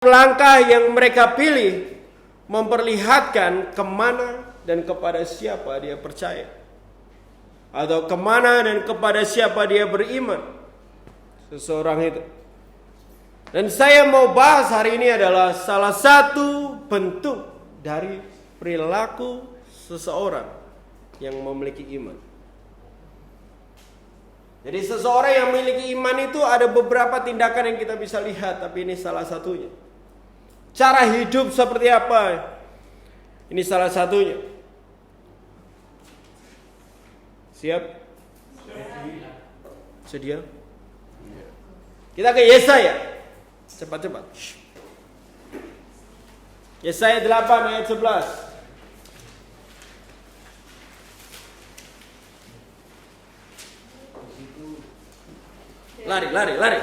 langkah yang mereka pilih memperlihatkan kemana dan kepada siapa dia percaya, atau kemana dan kepada siapa dia beriman seseorang itu. Dan saya mau bahas hari ini adalah salah satu bentuk dari perilaku seseorang yang memiliki iman. Jadi seseorang yang memiliki iman itu ada beberapa tindakan yang kita bisa lihat, tapi ini salah satunya. Cara hidup seperti apa? Ini salah satunya. Siap? Sedia? Kita ke Yesaya. Cepat-cepat. Yesaya 8 ayat 11. Lari.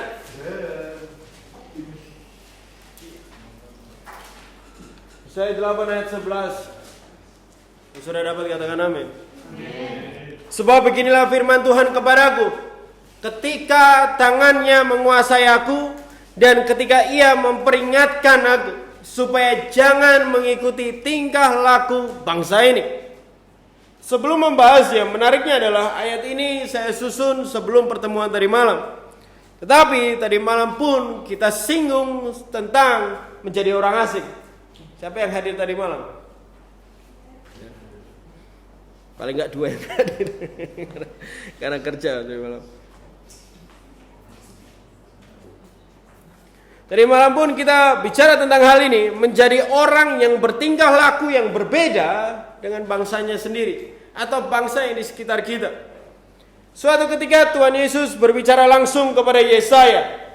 Yesaya 8 ayat 11. Sudah dapat katakan amin. Sebab beginilah firman Tuhan kepadaku, ketika tangannya menguasai aku, dan ketika ia memperingatkan aku, supaya jangan mengikuti tingkah laku bangsa ini. Sebelum membahasnya, menariknya adalah ayat ini saya susun sebelum pertemuan tadi malam. Tetapi tadi malam pun kita singgung tentang menjadi orang asing. Siapa yang hadir tadi malam? Paling enggak 2 yang hadir karena kerja tadi malam. Tadi malam pun kita bicara tentang hal ini, menjadi orang yang bertingkah laku yang berbeda dengan bangsanya sendiri atau bangsa yang di sekitar kita. Suatu ketika Tuhan Yesus berbicara langsung kepada Yesaya.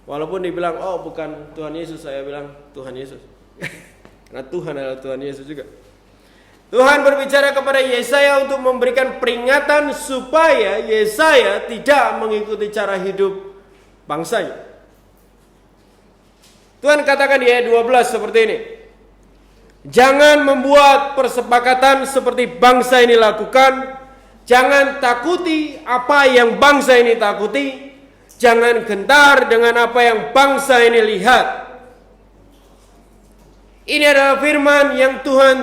Walaupun dibilang, oh bukan Tuhan Yesus, saya bilang Tuhan Yesus. Karena Tuhan adalah Tuhan Yesus juga. Tuhan berbicara kepada Yesaya untuk memberikan peringatan supaya Yesaya tidak mengikuti cara hidup bangsanya. Tuhan katakan di ayat 12 seperti ini. Jangan membuat persepakatan seperti bangsa ini lakukan. Jangan takuti apa yang bangsa ini takuti. Jangan gentar dengan apa yang bangsa ini lihat. Ini adalah firman yang Tuhan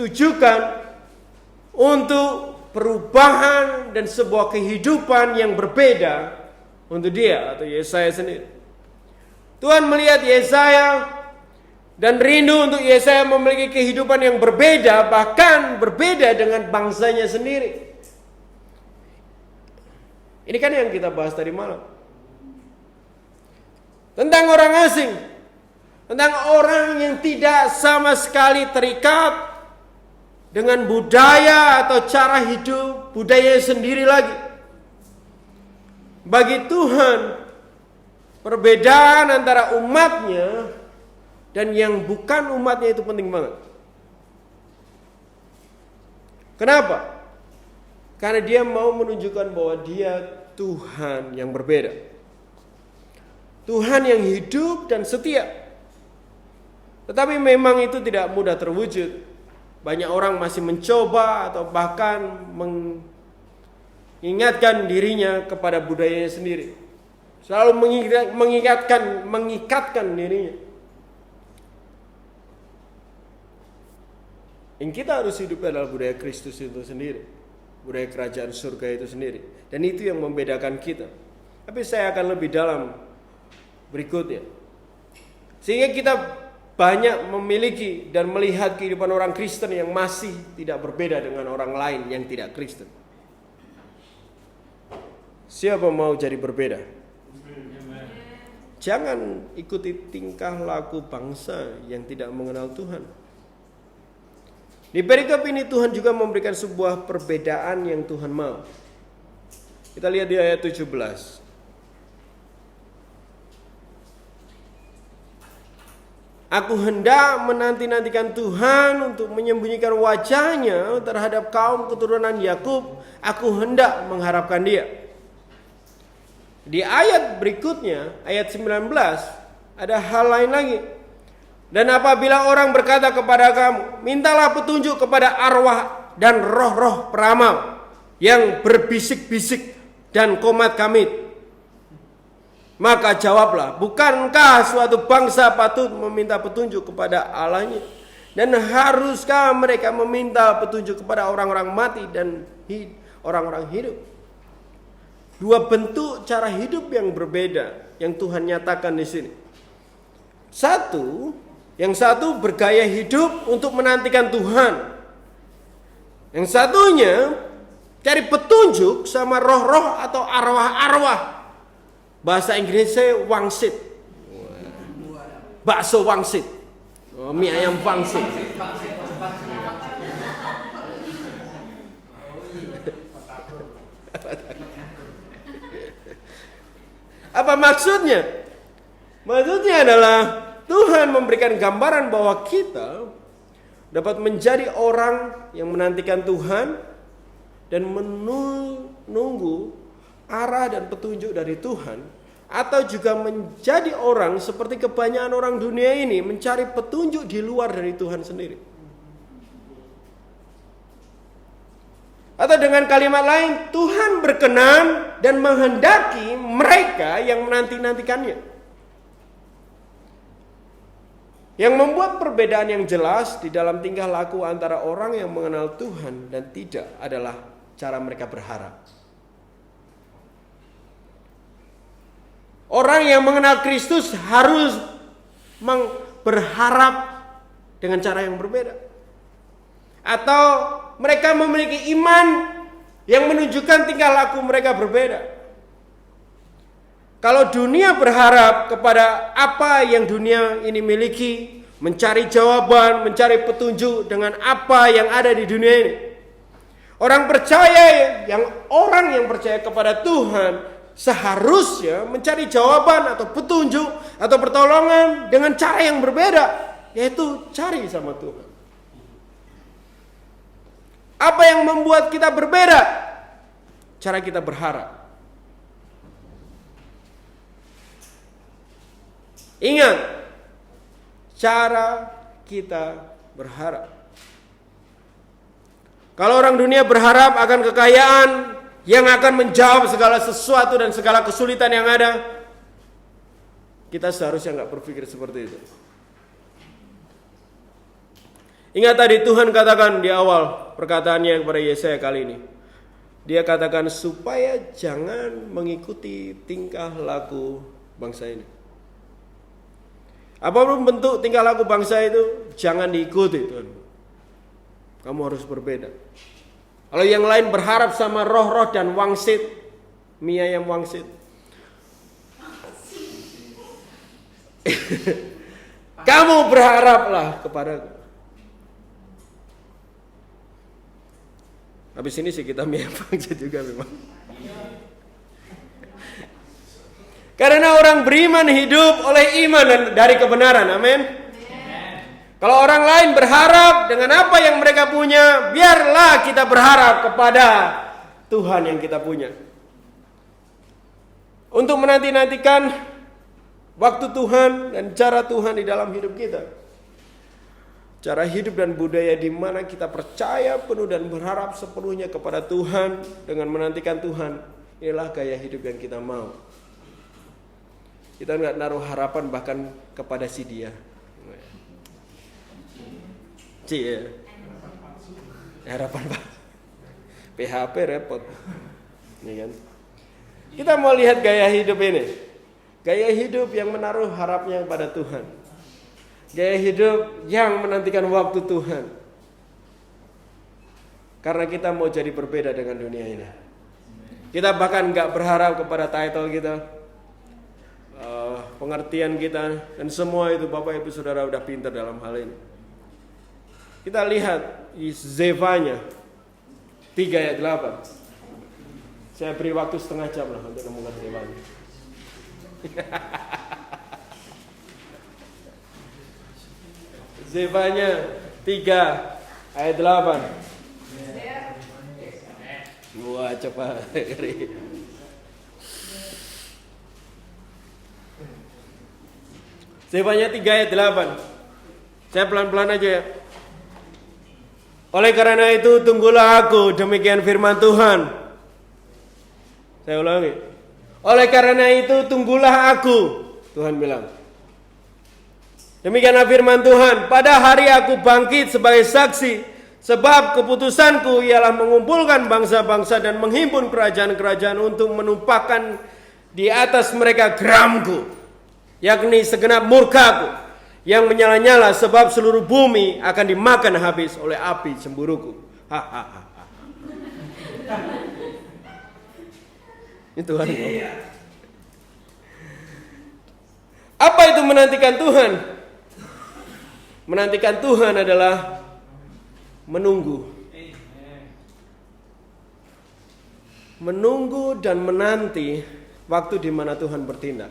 tujukan untuk perubahan dan sebuah kehidupan yang berbeda untuk dia atau Yesaya sendiri. Tuhan melihat Yesaya dan rindu untuk Yesaya memiliki kehidupan yang berbeda, bahkan berbeda dengan bangsanya sendiri. Ini kan yang kita bahas tadi malam. Tentang orang asing. Tentang orang yang tidak sama sekali terikat dengan budaya atau cara hidup budaya sendiri lagi. Bagi Tuhan, perbedaan antara umatnya dan yang bukan umatnya itu penting banget. Kenapa? Karena dia mau menunjukkan bahwa dia Tuhan yang berbeda. Tuhan yang hidup dan setia. Tetapi memang itu tidak mudah terwujud. Banyak orang masih mencoba atau bahkan mengingatkan dirinya kepada budayanya sendiri. Selalu mengikatkan dirinya. Yang kita harus hidup adalah budaya Kristus itu sendiri. Budaya kerajaan surga itu sendiri. Dan itu yang membedakan kita. Tapi saya akan lebih dalam berikutnya. Sehingga kita banyak memiliki dan melihat kehidupan orang Kristen yang masih tidak berbeda dengan orang lain yang tidak Kristen. Siapa mau jadi berbeda? Jangan ikuti tingkah laku bangsa yang tidak mengenal Tuhan. Di perikop ini Tuhan juga memberikan sebuah perbedaan yang Tuhan mau. Kita lihat di ayat 17. Aku hendak menanti-nantikan Tuhan untuk menyembunyikan wajahnya terhadap kaum keturunan Yakub. Aku hendak mengharapkan Dia. Di ayat berikutnya, ayat 19, ada hal lain lagi. Dan apabila orang berkata kepada kamu, mintalah petunjuk kepada arwah dan roh-roh peramal yang berbisik-bisik dan komat kamit. Maka jawablah, bukankah suatu bangsa patut meminta petunjuk kepada Allahnya? Dan haruskah mereka meminta petunjuk kepada orang-orang mati dan orang-orang hidup? Dua bentuk cara hidup yang berbeda yang Tuhan nyatakan di sini. Yang satu bergaya hidup untuk menantikan Tuhan. Yang satunya cari petunjuk sama roh-roh atau arwah-arwah. Bahasa Inggrisnya wangsit. Bakso wangsit. Mie ayam wangsit. Apa maksudnya? Maksudnya adalah Tuhan memberikan gambaran bahwa kita dapat menjadi orang yang menantikan Tuhan dan menunggu arah dan petunjuk dari Tuhan, atau juga menjadi orang seperti kebanyakan orang dunia ini mencari petunjuk di luar dari Tuhan sendiri. Atau dengan kalimat lain, Tuhan berkenan dan menghendaki mereka yang menanti-nantikannya. Yang membuat perbedaan yang jelas di dalam tingkah laku antara orang yang mengenal Tuhan dan tidak adalah cara mereka berharap. Orang yang mengenal Kristus harus berharap dengan cara yang berbeda. Atau mereka memiliki iman yang menunjukkan tingkah laku mereka berbeda. Kalau dunia berharap kepada apa yang dunia ini miliki, mencari jawaban, mencari petunjuk dengan apa yang ada di dunia ini. Orang yang percaya kepada Tuhan seharusnya mencari jawaban atau petunjuk atau pertolongan dengan cara yang berbeda, yaitu cari sama Tuhan. Apa yang membuat kita berbeda? Cara kita berharap. Ingat, cara kita berharap. Kalau orang dunia berharap akan kekayaan yang akan menjawab segala sesuatu dan segala kesulitan yang ada, kita seharusnya nggak berpikir seperti itu. Ingat tadi Tuhan katakan di awal perkataannya kepada Yesaya kali ini. Dia katakan supaya jangan mengikuti tingkah laku bangsa ini. Apapun bentuk tingkah laku bangsa itu, jangan diikuti Tuhan. Kamu harus berbeda. Kalau yang lain berharap sama roh-roh dan wangsit, mie ayam wangsit. Kamu berharaplah kepadaku. Habis ini sih kita mie ayam wangsit juga memang. Karena orang beriman hidup oleh iman dan dari kebenaran, amin. Kalau orang lain berharap dengan apa yang mereka punya, biarlah kita berharap kepada Tuhan yang kita punya. Untuk menanti-nantikan waktu Tuhan dan cara Tuhan di dalam hidup kita. Cara hidup dan budaya di mana kita percaya penuh dan berharap sepenuhnya kepada Tuhan dengan menantikan Tuhan. Inilah gaya hidup yang kita mau. Kita nggak naruh harapan bahkan kepada si dia. Harapan pak. PHP repot. Ini kan. Kita mau lihat gaya hidup ini. Gaya hidup yang menaruh harapnya kepada Tuhan. Gaya hidup yang menantikan waktu Tuhan. Karena kita mau jadi berbeda dengan dunia ini. Kita bahkan nggak berharap kepada title kita, pengertian kita, dan semua itu Bapak Ibu Saudara udah pintar dalam hal ini. Kita lihat Zefanya 3 ayat 8. Saya beri waktu setengah jam lah untuk menemukan Zefanya. Zefanya 3 ayat 8. Wah cepat. Zefanya 3 ayat 8. Saya pelan-pelan aja ya. Oleh karena itu tunggulah aku, demikian firman Tuhan. Saya ulangi. Oleh karena itu tunggulah aku, Tuhan bilang. Demikianlah firman Tuhan, pada hari aku bangkit sebagai saksi, sebab keputusanku ialah mengumpulkan bangsa-bangsa dan menghimpun kerajaan-kerajaan untuk menumpahkan di atas mereka geramku, yakni segenap murkaku yang menyala-nyala, sebab seluruh bumi akan dimakan habis oleh api cemburuku. Itu Tuhan. Apa itu menantikan Tuhan? Menantikan Tuhan adalah menunggu. Menunggu dan menanti waktu di mana Tuhan bertindak.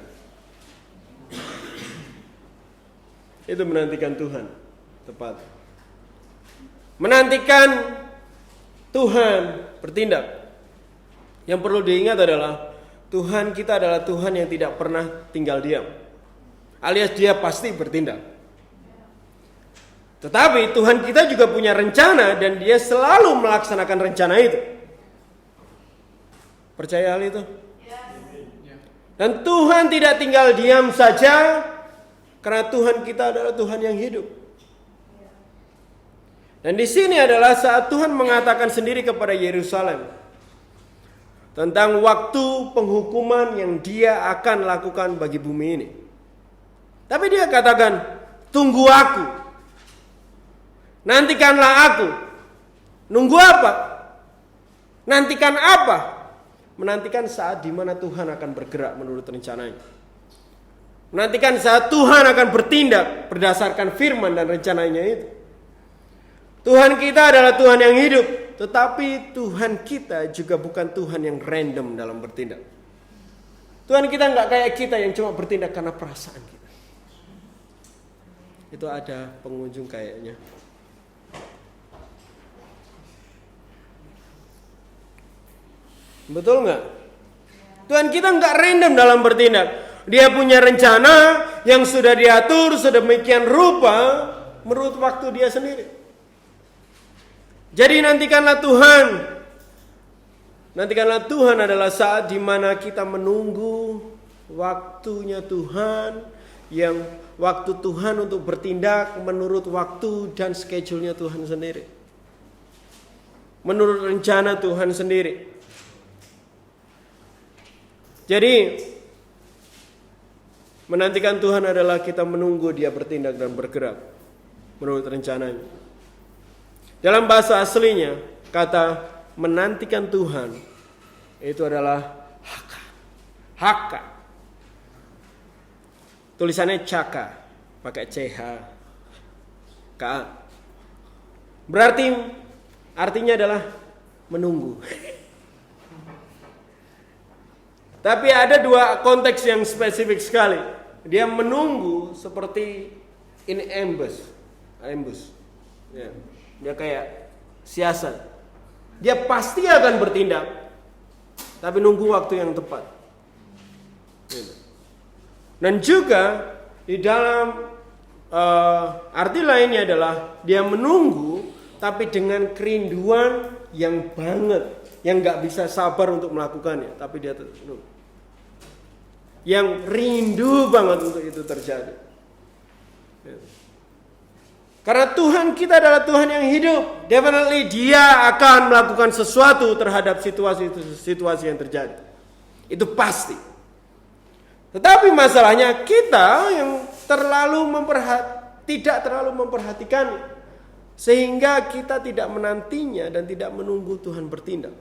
Itu menantikan Tuhan, tepat. Menantikan Tuhan bertindak. Yang perlu diingat adalah Tuhan kita adalah Tuhan yang tidak pernah tinggal diam. Alias dia pasti bertindak. Tetapi Tuhan kita juga punya rencana dan dia selalu melaksanakan rencana itu. Percaya hal itu? Dan Tuhan tidak tinggal diam saja, karena Tuhan kita adalah Tuhan yang hidup. Dan di sini adalah saat Tuhan mengatakan sendiri kepada Yerusalem tentang waktu penghukuman yang dia akan lakukan bagi bumi ini. Tapi dia katakan, tunggu aku. Nantikanlah aku. Nunggu apa? Nantikan apa? Menantikan saat di mana Tuhan akan bergerak menurut rencananya. Menantikan saat Tuhan akan bertindak berdasarkan firman dan rencananya itu. Tuhan kita adalah Tuhan yang hidup, tetapi Tuhan kita juga bukan Tuhan yang random dalam bertindak. Tuhan kita nggak kayak kita yang cuma bertindak karena perasaan kita. Itu ada pengunjung kayaknya. Betul nggak? Tuhan kita nggak random dalam bertindak. Dia punya rencana yang sudah diatur sedemikian rupa menurut waktu dia sendiri. Jadi nantikanlah Tuhan. Nantikanlah Tuhan adalah saat di mana kita menunggu waktunya Tuhan, yang waktu Tuhan untuk bertindak menurut waktu dan schedule-nya Tuhan sendiri. Menurut rencana Tuhan sendiri. Jadi menantikan Tuhan adalah kita menunggu dia bertindak dan bergerak menurut rencananya. Dalam bahasa aslinya, kata menantikan Tuhan itu adalah haka. Haka. Tulisannya caka, pakai ch, k. Berarti artinya adalah menunggu. Tapi ada dua konteks yang spesifik sekali. Dia menunggu seperti in ambush. Ya. Dia kayak siasat. Dia pasti akan bertindak, tapi nunggu waktu yang tepat. Dan juga di dalam arti lainnya adalah dia menunggu, tapi dengan kerinduan yang banget, yang nggak bisa sabar untuk melakukannya, tapi dia menunggu. Yang rindu banget untuk itu terjadi. Karena Tuhan kita adalah Tuhan yang hidup. Definitely dia akan melakukan sesuatu terhadap situasi yang terjadi. Itu pasti. Tetapi masalahnya kita yang tidak terlalu memperhatikan, sehingga kita tidak menantinya dan tidak menunggu Tuhan bertindak.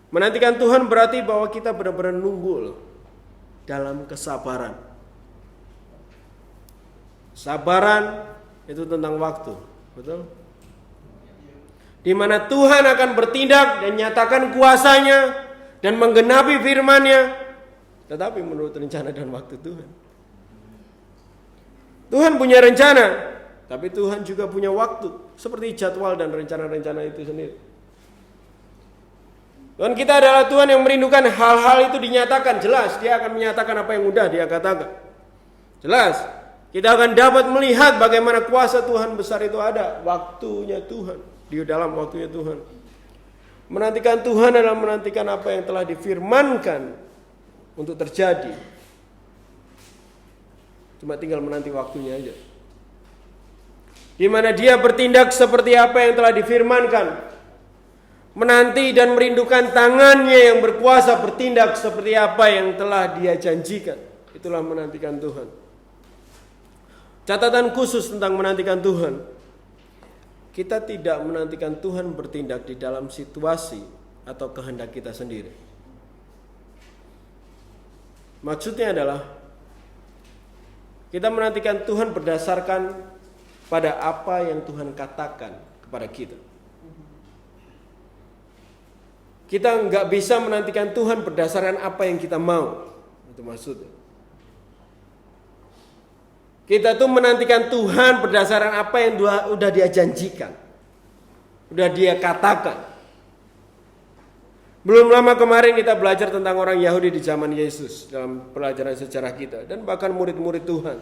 Menantikan Tuhan berarti bahwa kita benar-benar nunggu dalam kesabaran. Sabaran itu tentang waktu, betul? Di mana Tuhan akan bertindak dan nyatakan kuasanya dan menggenapi firman-Nya, tetapi menurut rencana dan waktu Tuhan. Tuhan punya rencana, tapi Tuhan juga punya waktu, seperti jadwal dan rencana-rencana itu sendiri. Tuhan kita adalah Tuhan yang merindukan hal-hal itu dinyatakan. Jelas dia akan menyatakan apa yang mudah dia katakan. Jelas kita akan dapat melihat bagaimana kuasa Tuhan besar itu ada. Waktunya Tuhan, di dalam waktunya Tuhan. Menantikan Tuhan adalah menantikan apa yang telah difirmankan untuk terjadi. Cuma tinggal menanti waktunya aja. Di mana dia bertindak seperti apa yang telah difirmankan. Menanti dan merindukan tangannya yang berkuasa bertindak seperti apa yang telah dia janjikan. Itulah menantikan Tuhan. Catatan khusus tentang menantikan Tuhan. Kita tidak menantikan Tuhan bertindak di dalam situasi atau kehendak kita sendiri. Maksudnya adalah kita menantikan Tuhan berdasarkan pada apa yang Tuhan katakan kepada kita. Kita nggak bisa menantikan Tuhan berdasarkan apa yang kita mau. Itu maksudnya. Kita tuh menantikan Tuhan berdasarkan apa yang udah dia janjikan. Udah dia katakan. Belum lama kemarin kita belajar tentang orang Yahudi di zaman Yesus dalam pelajaran sejarah kita. Dan bahkan murid-murid Tuhan.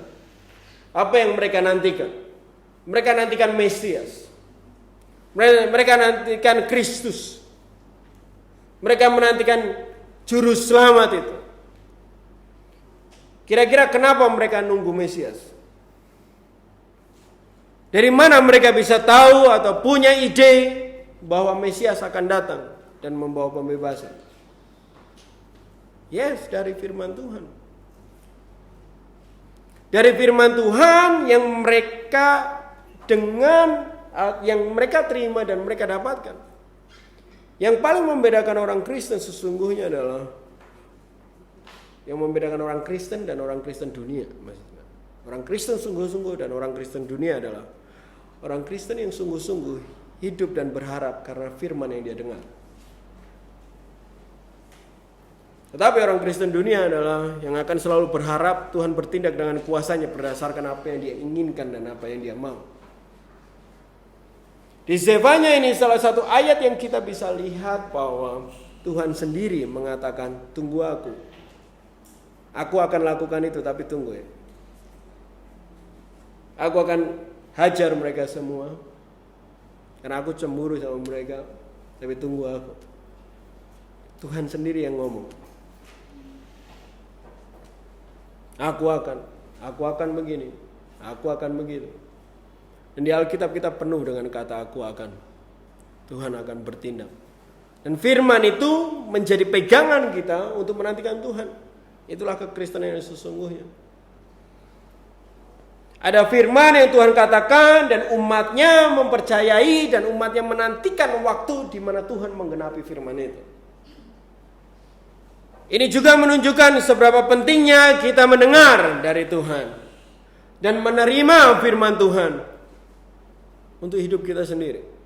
Apa yang mereka nantikan? Mereka nantikan Mesias. Mereka nantikan Kristus. Mereka menantikan Juru Selamat itu. Kira-kira kenapa mereka nunggu Mesias? Dari mana mereka bisa tahu atau punya ide bahwa Mesias akan datang dan membawa pembebasan? Yes, dari firman Tuhan. Dari firman Tuhan yang mereka terima dan mereka dapatkan. Yang paling membedakan orang Kristen sesungguhnya adalah yang membedakan orang Kristen dan orang Kristen dunia. Orang Kristen sungguh-sungguh dan orang Kristen dunia adalah orang Kristen yang sungguh-sungguh hidup dan berharap karena firman yang dia dengar. Tetapi orang Kristen dunia adalah yang akan selalu berharap Tuhan bertindak dengan kuasanya berdasarkan apa yang dia inginkan dan apa yang dia mau. Di Zefanya ini salah satu ayat yang kita bisa lihat bahwa Tuhan sendiri mengatakan, tunggu aku. Aku akan lakukan itu, tapi tunggu ya. Aku akan hajar mereka semua. Karena aku cemburu sama mereka, tapi tunggu aku. Tuhan sendiri yang ngomong. Aku akan begini, aku akan begitu. Dan di Alkitab kita penuh dengan kata aku akan. Tuhan akan bertindak. Dan firman itu menjadi pegangan kita untuk menantikan Tuhan. Itulah kekristenan yang sesungguhnya. Ada firman yang Tuhan katakan dan umatnya mempercayai dan umatnya menantikan waktu di mana Tuhan menggenapi firman itu. Ini juga menunjukkan seberapa pentingnya kita mendengar dari Tuhan dan menerima firman Tuhan untuk hidup kita sendiri.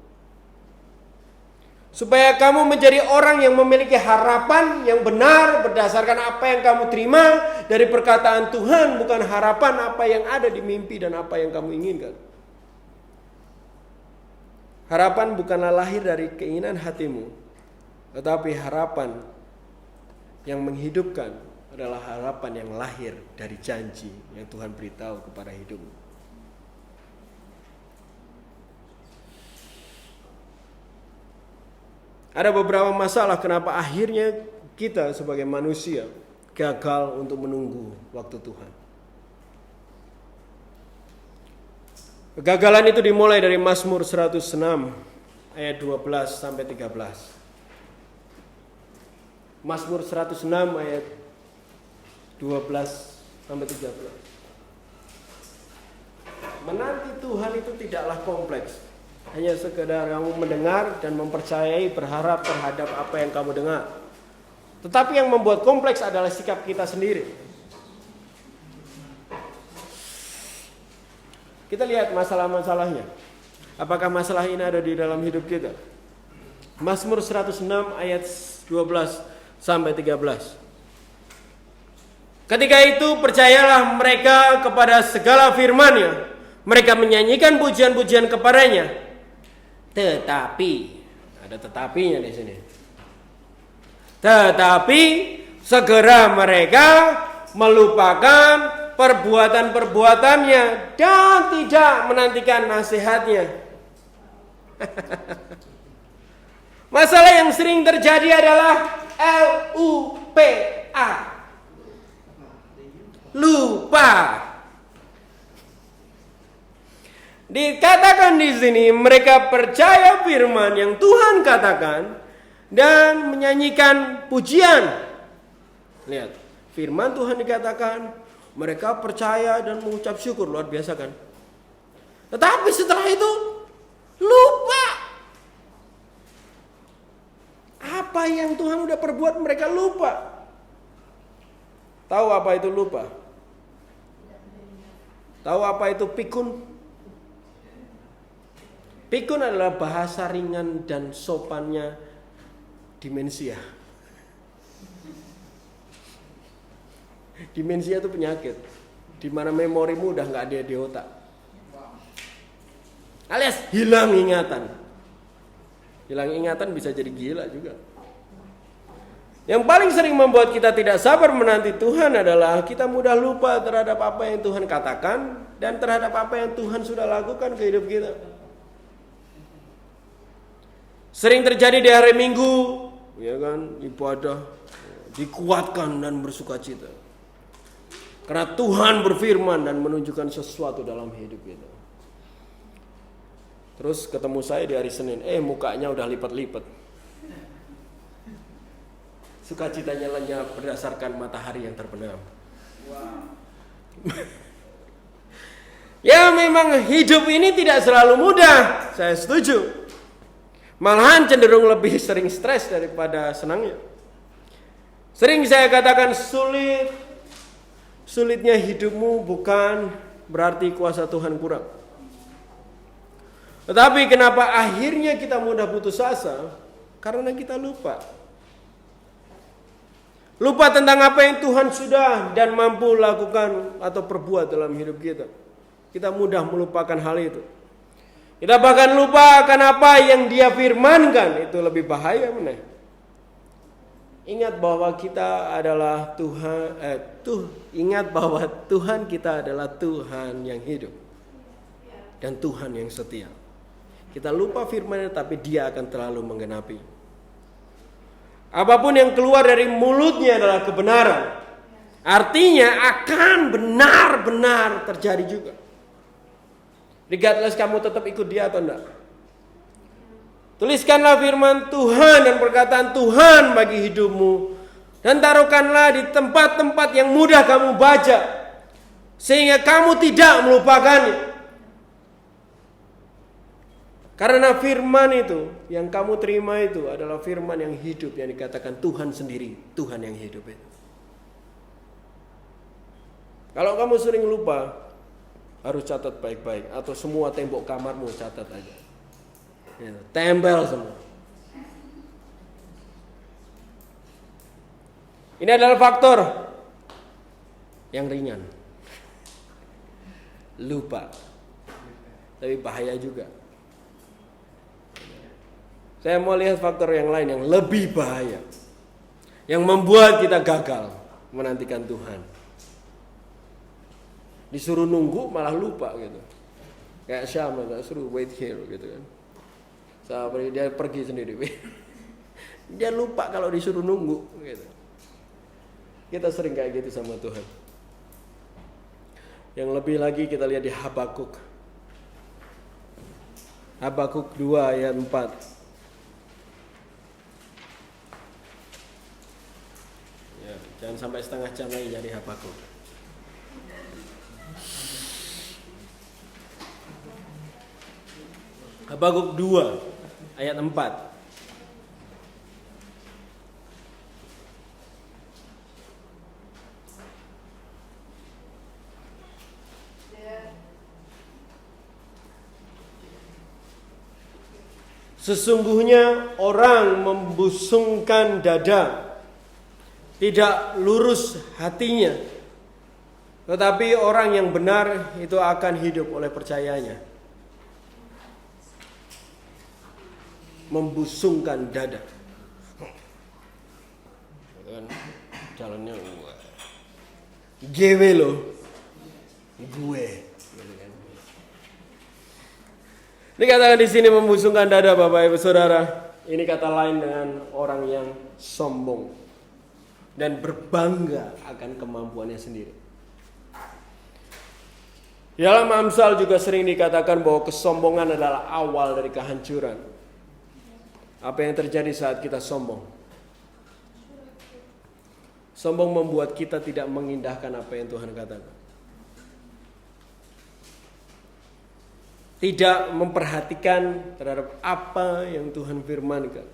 Supaya kamu menjadi orang yang memiliki harapan yang benar berdasarkan apa yang kamu terima dari perkataan Tuhan, bukan harapan apa yang ada di mimpi dan apa yang kamu inginkan. Harapan bukanlah lahir dari keinginan hatimu, tetapi harapan yang menghidupkan adalah harapan yang lahir dari janji yang Tuhan beritahu kepada hidupmu. Ada beberapa masalah kenapa akhirnya kita sebagai manusia gagal untuk menunggu waktu Tuhan. Kegagalan itu dimulai dari Mazmur 106 ayat 12 sampai 13. Mazmur 106 ayat 12 sampai 13. Menanti Tuhan itu tidaklah kompleks. Hanya sekedar kamu mendengar dan mempercayai, berharap terhadap apa yang kamu dengar. Tetapi yang membuat kompleks adalah sikap kita sendiri. Kita lihat masalah-masalahnya. Apakah masalah ini ada di dalam hidup kita? Mazmur 106 ayat 12 sampai 13. Ketika itu percayalah mereka kepada segala firman-Nya. Mereka menyanyikan pujian-pujian kepadanya. Tetapi, ada tetapinya di sini. Tetapi segera mereka melupakan perbuatan-perbuatannya dan tidak menantikan nasihatnya. Masalah yang sering terjadi adalah LUPA. Lupa. Dikatakan di sini mereka percaya firman yang Tuhan katakan dan menyanyikan pujian. Lihat, firman Tuhan dikatakan, mereka percaya dan mengucap syukur, luar biasa kan? Tetapi setelah itu lupa. Apa yang Tuhan udah perbuat mereka lupa. Tahu apa itu lupa? Tahu apa itu pikun? Pikun adalah bahasa ringan dan sopannya demensia. Demensia itu penyakit di mana memorimu udah nggak ada di otak, alias hilang ingatan. Hilang ingatan bisa jadi gila juga. Yang paling sering membuat kita tidak sabar menanti Tuhan adalah kita mudah lupa terhadap apa yang Tuhan katakan dan terhadap apa yang Tuhan sudah lakukan ke hidup kita. Sering terjadi di hari Minggu, ya kan, ibadah dikuatkan dan bersukacita. Karena Tuhan berfirman dan menunjukkan sesuatu dalam hidup kita. Terus ketemu saya di hari Senin, mukanya udah lipat-lipat. Sukacitanya lenyap berdasarkan matahari yang terbenam. Wow. Ya memang hidup ini tidak selalu mudah, saya setuju. Malahan cenderung lebih sering stres daripada senangnya. Sering saya katakan sulitnya hidupmu bukan berarti kuasa Tuhan kurang. Tetapi kenapa akhirnya kita mudah putus asa? Karena kita lupa. Lupa tentang apa yang Tuhan sudah dan mampu lakukan atau perbuat dalam hidup kita. Kita mudah melupakan hal itu. Kita bahkan lupa akan apa yang Dia firmankan. Itu lebih bahaya mana? Ingat bahwa kita adalah ingat bahwa Tuhan kita adalah Tuhan yang hidup dan Tuhan yang setia. Kita lupa firman-Nya, tapi Dia akan terlalu menggenapi. Apapun yang keluar dari mulutnya adalah kebenaran. Artinya akan benar-benar terjadi juga. Regardless kamu tetap ikut Dia atau enggak. Tuliskanlah firman Tuhan dan perkataan Tuhan bagi hidupmu. Dan taruhkanlah di tempat-tempat yang mudah kamu baca. Sehingga kamu tidak melupakannya. Karena firman itu yang kamu terima itu adalah firman yang hidup, yang dikatakan Tuhan sendiri, Tuhan yang hidup itu. Kalau kamu sering lupa, harus catat baik-baik, atau semua tembok kamarmu catat aja. Ya, tempel semua. Ini adalah faktor yang ringan. Lupa. Tapi bahaya juga. Saya mau lihat faktor yang lain yang lebih bahaya. Yang membuat kita gagal menantikan Tuhan. Disuruh nunggu malah lupa gitu. Kayak Syam, suruh wait here gitu kan. Dia pergi sendiri. Dia lupa kalau disuruh nunggu gitu. Kita sering kayak gitu sama Tuhan. Yang lebih lagi kita lihat di Habakuk. Habakuk 2 ayat 4. Jangan sampai setengah jam lagi jadi Habakuk. Habakuk 2 ayat 4. Sesungguhnya orang membusungkan dada, tidak lurus hatinya. Tetapi orang yang benar itu akan hidup oleh percayanya. Membusungkan dada. Jalannya GW loh. Gue. Dikatakan di sini membusungkan dada Bapak Ibu Saudara. Ini kata lain dengan orang yang sombong dan berbangga akan kemampuannya sendiri. Dalam Amsal juga sering dikatakan bahwa kesombongan adalah awal dari kehancuran. Apa yang terjadi saat kita sombong? Sombong membuat kita tidak mengindahkan apa yang Tuhan katakan. Tidak memperhatikan terhadap apa yang Tuhan firmankan.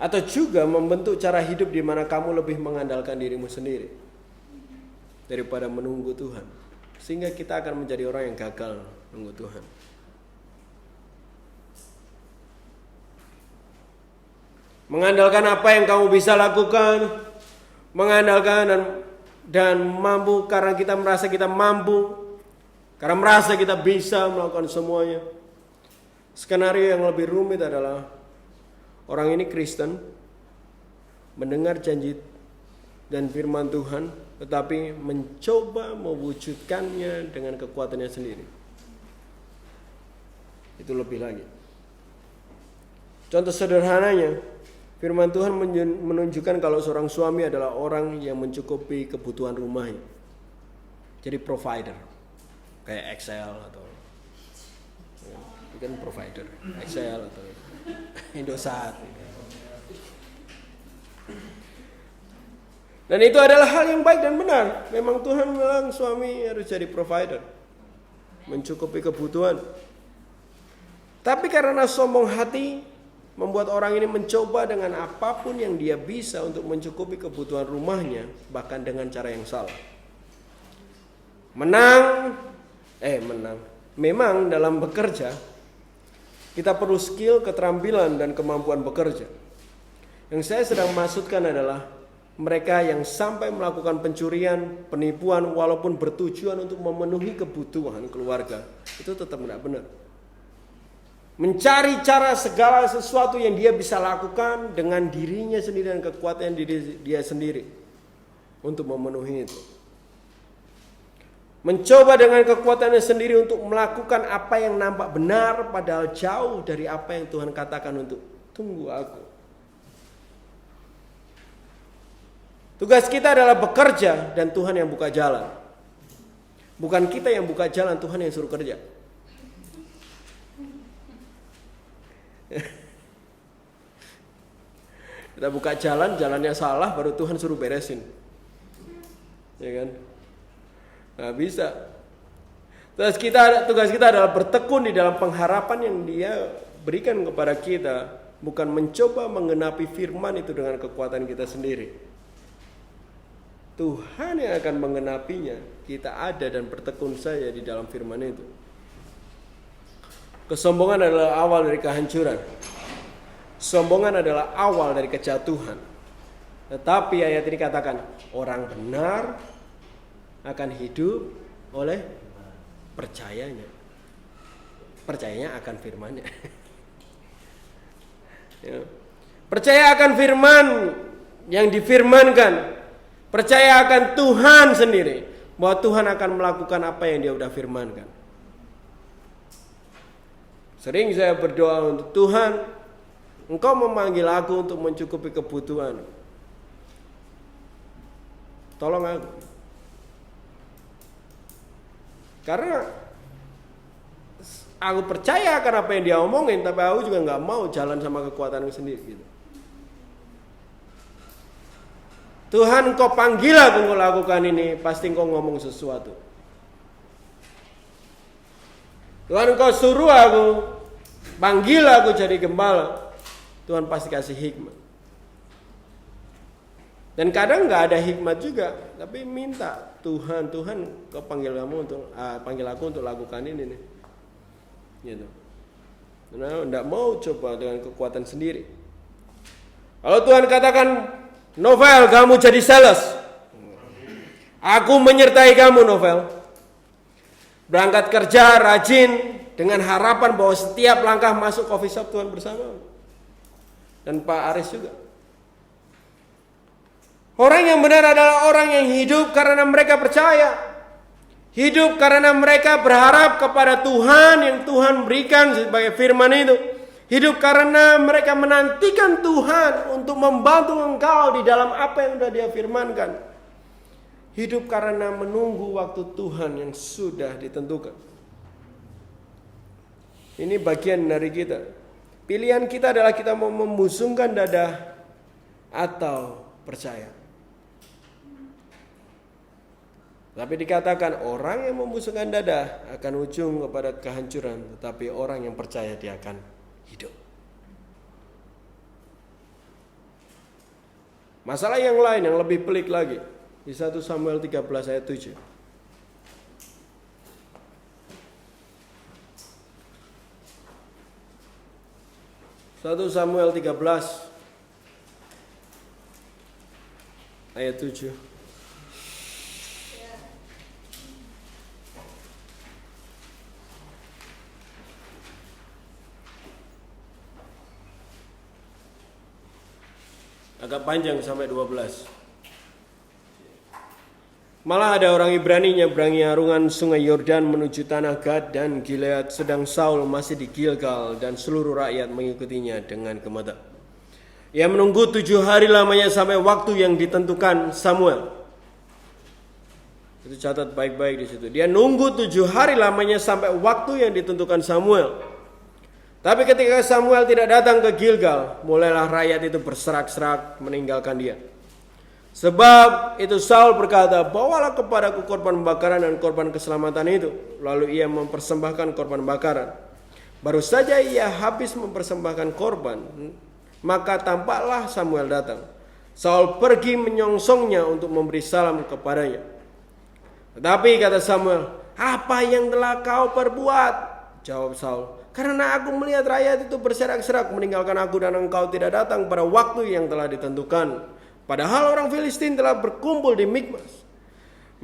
Atau juga membentuk cara hidup di mana kamu lebih mengandalkan dirimu sendiri daripada menunggu Tuhan. Sehingga kita akan menjadi orang yang gagal menunggu Tuhan. Mengandalkan apa yang kamu bisa lakukan, mengandalkan dan mampu karena kita merasa kita mampu, karena merasa kita bisa melakukan semuanya. Skenario yang lebih rumit adalah orang ini Kristen, mendengar janji dan firman Tuhan, tetapi mencoba mewujudkannya dengan kekuatannya sendiri. Itu lebih lagi. Contoh sederhananya, firman Tuhan menunjukkan kalau seorang suami adalah orang yang mencukupi kebutuhan rumahnya. Jadi provider. Kayak Excel atau kan provider, Excel atau Indosat. Dan itu adalah hal yang baik dan benar. Memang Tuhan bilang suami harus jadi provider, mencukupi kebutuhan. Tapi karena sombong hati membuat orang ini mencoba dengan apapun yang dia bisa untuk mencukupi kebutuhan rumahnya, bahkan dengan cara yang salah. Menang. Memang dalam bekerja kita perlu skill, keterampilan dan kemampuan bekerja. Yang saya sedang maksudkan adalah mereka yang sampai melakukan pencurian, penipuan walaupun bertujuan untuk memenuhi kebutuhan keluarga, itu tetap tidak benar. Mencari cara segala sesuatu yang dia bisa lakukan dengan dirinya sendiri dan kekuatan diri dia sendiri untuk memenuhi itu. Mencoba dengan kekuatannya sendiri untuk melakukan apa yang nampak benar padahal jauh dari apa yang Tuhan katakan untuk tunggu aku. Tugas kita adalah bekerja dan Tuhan yang buka jalan. Bukan kita yang buka jalan, Tuhan yang suruh kerja. Kita buka jalan, jalannya salah, baru Tuhan suruh beresin. Ya kan? Nah, bisa. Tugas kita adalah bertekun di dalam pengharapan yang Dia berikan kepada kita, bukan mencoba menggenapi firman itu dengan kekuatan kita sendiri. Tuhan yang akan menggenapinya. Kita ada dan bertekun saja di dalam firman itu. Kesombongan adalah awal dari kehancuran. Sombongan adalah awal dari kejatuhan. Tetapi ayat ini katakan, orang benar akan hidup oleh percayanya. Percayanya akan firman-Nya. Ya. Percaya akan firman yang difirmankan. Percaya akan Tuhan sendiri, bahwa Tuhan akan melakukan apa yang Dia sudah firmankan. Sering saya berdoa untuk Tuhan, Engkau memanggil aku untuk mencukupi kebutuhan. Tolong aku. Karena aku percaya akan apa yang Dia omongin, tapi aku juga nggak mau jalan sama kekuatanku sendiri. Gitu. Tuhan, Engkau panggil aku lakukan ini, pasti Engkau ngomong sesuatu. Tuhan, Engkau suruh aku, panggil aku jadi gembala, Tuhan pasti kasih hikmat. Dan kadang nggak ada hikmat juga, tapi minta Tuhan, Kau panggil aku untuk lakukan ini nih, gitu. Karena nggak mau coba dengan kekuatan sendiri. Kalau Tuhan katakan, Novel, kamu jadi sales. Aku menyertai kamu, Novel. Berangkat kerja, rajin, dengan harapan bahwa setiap langkah masuk coffee shop Tuhan bersama. Dan Pak Aris juga. Orang yang benar adalah orang yang hidup karena mereka percaya. Hidup karena mereka berharap kepada Tuhan yang Tuhan berikan sebagai firman itu. Hidup karena mereka menantikan Tuhan untuk membantu engkau di dalam apa yang sudah Dia firmankan. Hidup karena menunggu waktu Tuhan yang sudah ditentukan. Ini bagian dari kita. Pilihan kita adalah kita mau membusungkan dada atau percaya. Tapi dikatakan orang yang membusungkan dada akan ujung kepada kehancuran, tetapi orang yang percaya dia akan hidup. Masalah yang lain yang lebih pelik lagi di 1 Samuel 13 ayat 7. 1 Samuel 13 ayat 7. Agak panjang sampai 12. Malah ada orang Ibrani nyeberangi arungan sungai Yordan menuju tanah Gad dan Gilead, sedang Saul masih di Gilgal dan seluruh rakyat mengikutinya dengan gemeta. Ia menunggu 7 hari lamanya sampai waktu yang ditentukan Samuel. Itu catat baik-baik di situ. Dia nunggu 7 hari lamanya sampai waktu yang ditentukan Samuel. Tapi ketika Samuel tidak datang ke Gilgal, mulailah rakyat itu berserak-serak meninggalkan dia. Sebab itu Saul berkata, bawalah kepadaku korban bakaran dan korban keselamatan itu. Lalu ia mempersembahkan korban bakaran. Baru saja ia habis mempersembahkan korban, maka tampaklah Samuel datang. Saul pergi menyongsongnya untuk memberi salam kepadanya. Tetapi kata Samuel, apa yang telah kau perbuat? Jawab Saul, karena aku melihat rakyat itu berserak-serak meninggalkan aku dan engkau tidak datang pada waktu yang telah ditentukan. Padahal orang Filistin telah berkumpul di Mikmas.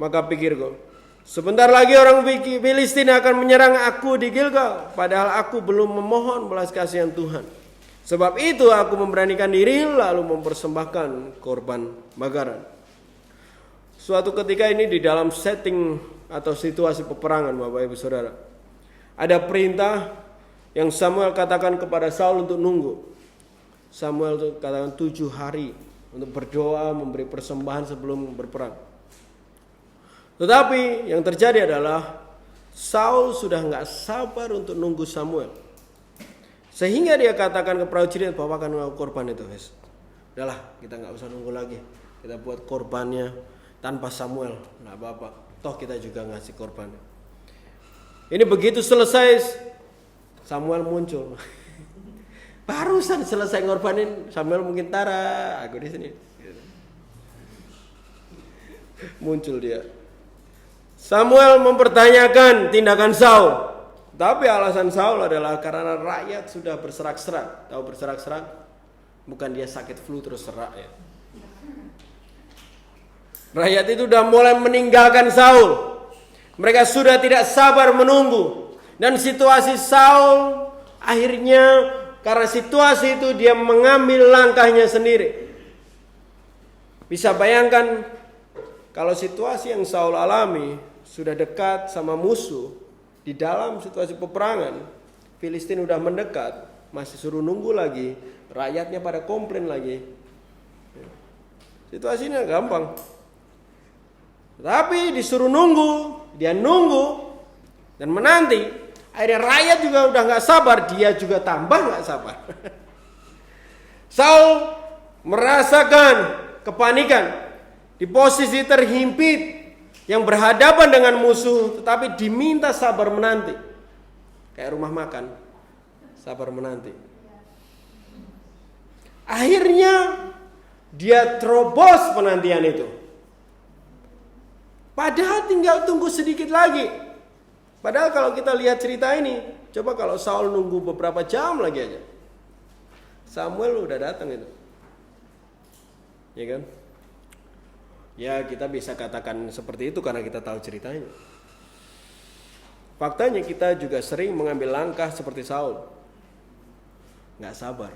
Maka pikirku, sebentar lagi orang Filistin akan menyerang aku di Gilgal. Padahal aku belum memohon belas kasihan Tuhan. Sebab itu aku memberanikan diri lalu mempersembahkan korban bakaran. Suatu ketika ini di dalam setting atau situasi peperangan, Bapak Ibu Saudara, ada perintah yang Samuel katakan kepada Saul untuk nunggu. Samuel itu katakan 7 hari untuk berdoa, memberi persembahan sebelum berperang. Tetapi yang terjadi adalah Saul sudah nggak sabar untuk nunggu Samuel, sehingga dia katakan ke prajurit, bawakan korban itu, guys. Udahlah, kita nggak usah nunggu lagi, kita buat korbannya tanpa Samuel, nggak apa-apa. Toh kita juga ngasih korban. Ini begitu selesai, Samuel muncul. Barusan selesai ngorbanin, Samuel mungkin tara, aku di sini. Muncul dia. Samuel mempertanyakan tindakan Saul. Tapi alasan Saul adalah karena rakyat sudah berserak-serak. Tahu berserak-serak? Bukan dia sakit flu terus serak ya. Rakyat itu sudah mulai meninggalkan Saul. Mereka sudah tidak sabar menunggu. Dan situasi Saul akhirnya karena situasi itu dia mengambil langkahnya sendiri. Bisa bayangkan kalau situasi yang Saul alami sudah dekat sama musuh, di dalam situasi peperangan, Filistin udah mendekat, masih suruh nunggu lagi, rakyatnya pada komplain lagi. Situasinya gampang. Tapi disuruh nunggu, dia nunggu dan menanti. Akhirnya rakyat juga udah gak sabar, dia juga tambah gak sabar. Saul merasakan kepanikan di posisi terhimpit yang berhadapan dengan musuh, tetapi diminta sabar menanti. Kayak rumah makan, sabar menanti. Akhirnya dia terobos penantian itu. Padahal tinggal tunggu sedikit lagi. Padahal kalau kita lihat cerita ini, coba kalau Saul nunggu beberapa jam lagi aja, Samuel udah datang itu. Ya kan? Ya kita bisa katakan seperti itu karena kita tahu ceritanya. Faktanya kita juga sering mengambil langkah seperti Saul. Nggak sabar.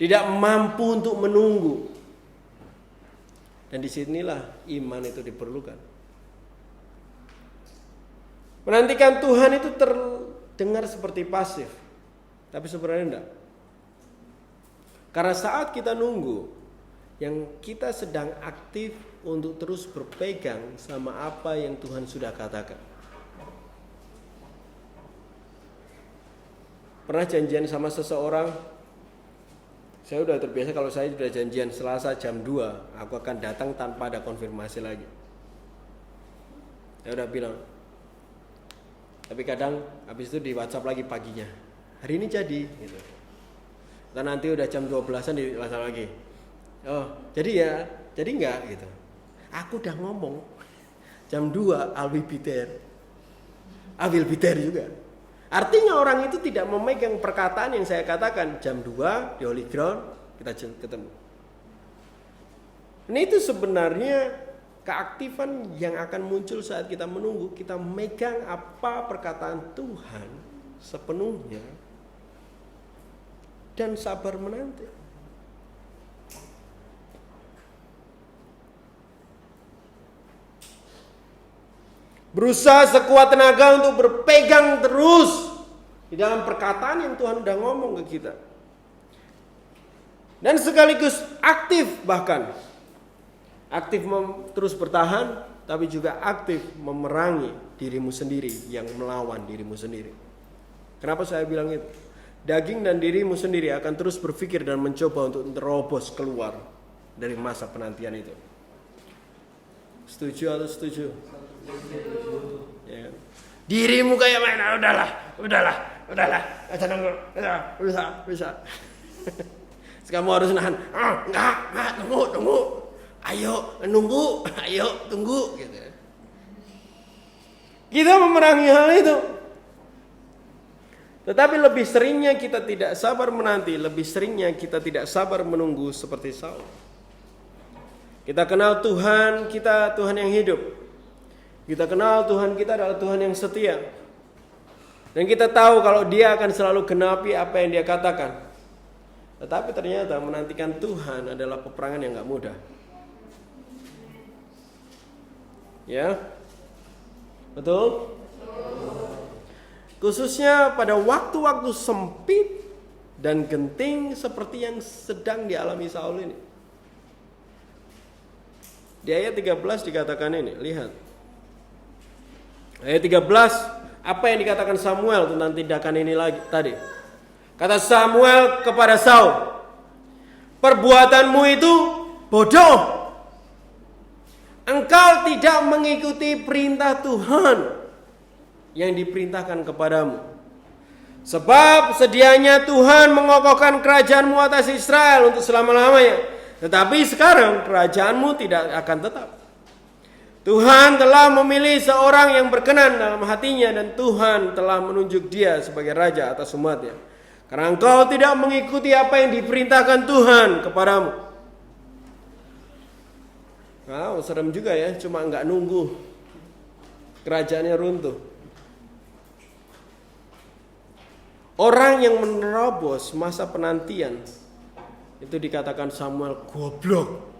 Tidak mampu untuk menunggu. Dan disinilah iman itu diperlukan. Menantikan Tuhan itu dengar seperti pasif, tapi sebenarnya enggak. Karena saat kita nunggu, yang kita sedang aktif untuk terus berpegang sama apa yang Tuhan sudah katakan. Pernah janjian sama seseorang, saya udah terbiasa kalau saya sudah janjian Selasa jam 2, aku akan datang tanpa ada konfirmasi lagi. Saya udah bilang. Tapi kadang habis itu di WhatsApp lagi paginya. Hari ini jadi gitu. Dan nanti udah jam 12-an di WhatsApp lagi. Oh, jadi ya, jadi enggak gitu. Aku udah ngomong jam 2 I will be there. I will be there juga. Artinya orang itu tidak memegang perkataan yang saya katakan jam 2 di Holy Ground kita ketemu. Ini itu sebenarnya keaktifan yang akan muncul saat kita menunggu, kita memegang apa perkataan Tuhan sepenuhnya dan sabar menanti. Berusaha sekuat tenaga untuk berpegang terus di dalam perkataan yang Tuhan udah ngomong ke kita. Dan sekaligus aktif bahkan. Aktif terus bertahan, tapi juga aktif memerangi dirimu sendiri yang melawan dirimu sendiri. Kenapa saya bilang itu? Daging dan dirimu sendiri akan terus berpikir dan mencoba untuk terobos keluar dari masa penantian itu. Setuju atau setuju? Ya. Dirimu kayak mana? Udahlah. Aja nunggu. Bisa. Kamu harus nahan. Enggak, tunggu. Ayo, tunggu gitu. Kita memerangi hal itu. Tetapi lebih seringnya kita tidak sabar menanti, lebih seringnya kita tidak sabar menunggu seperti Saul. Kita kenal Tuhan, kita Tuhan yang hidup. Kita kenal Tuhan kita adalah Tuhan yang setia. Dan kita tahu kalau Dia akan selalu genapi apa yang Dia katakan. Tetapi ternyata menantikan Tuhan adalah peperangan yang gak mudah. Ya? Betul? Khususnya pada waktu-waktu sempit dan genting seperti yang sedang dialami Saul ini. Di ayat 13 dikatakan ini, lihat. Ayat 13, apa yang dikatakan Samuel tentang tindakan ini lagi tadi? Kata Samuel kepada Saul, perbuatanmu itu bodoh. Engkau tidak mengikuti perintah Tuhan yang diperintahkan kepadamu. Sebab sedianya Tuhan mengokohkan kerajaanmu atas Israel untuk selama-lamanya. Tetapi sekarang kerajaanmu tidak akan tetap. Tuhan telah memilih seorang yang berkenan dalam hatinya dan Tuhan telah menunjuk dia sebagai raja atas umatnya. Karena engkau tidak mengikuti apa yang diperintahkan Tuhan kepadamu. Wow, serem juga ya, cuma enggak nunggu kerajaannya runtuh. Orang yang menerobos masa penantian itu dikatakan Samuel goblok.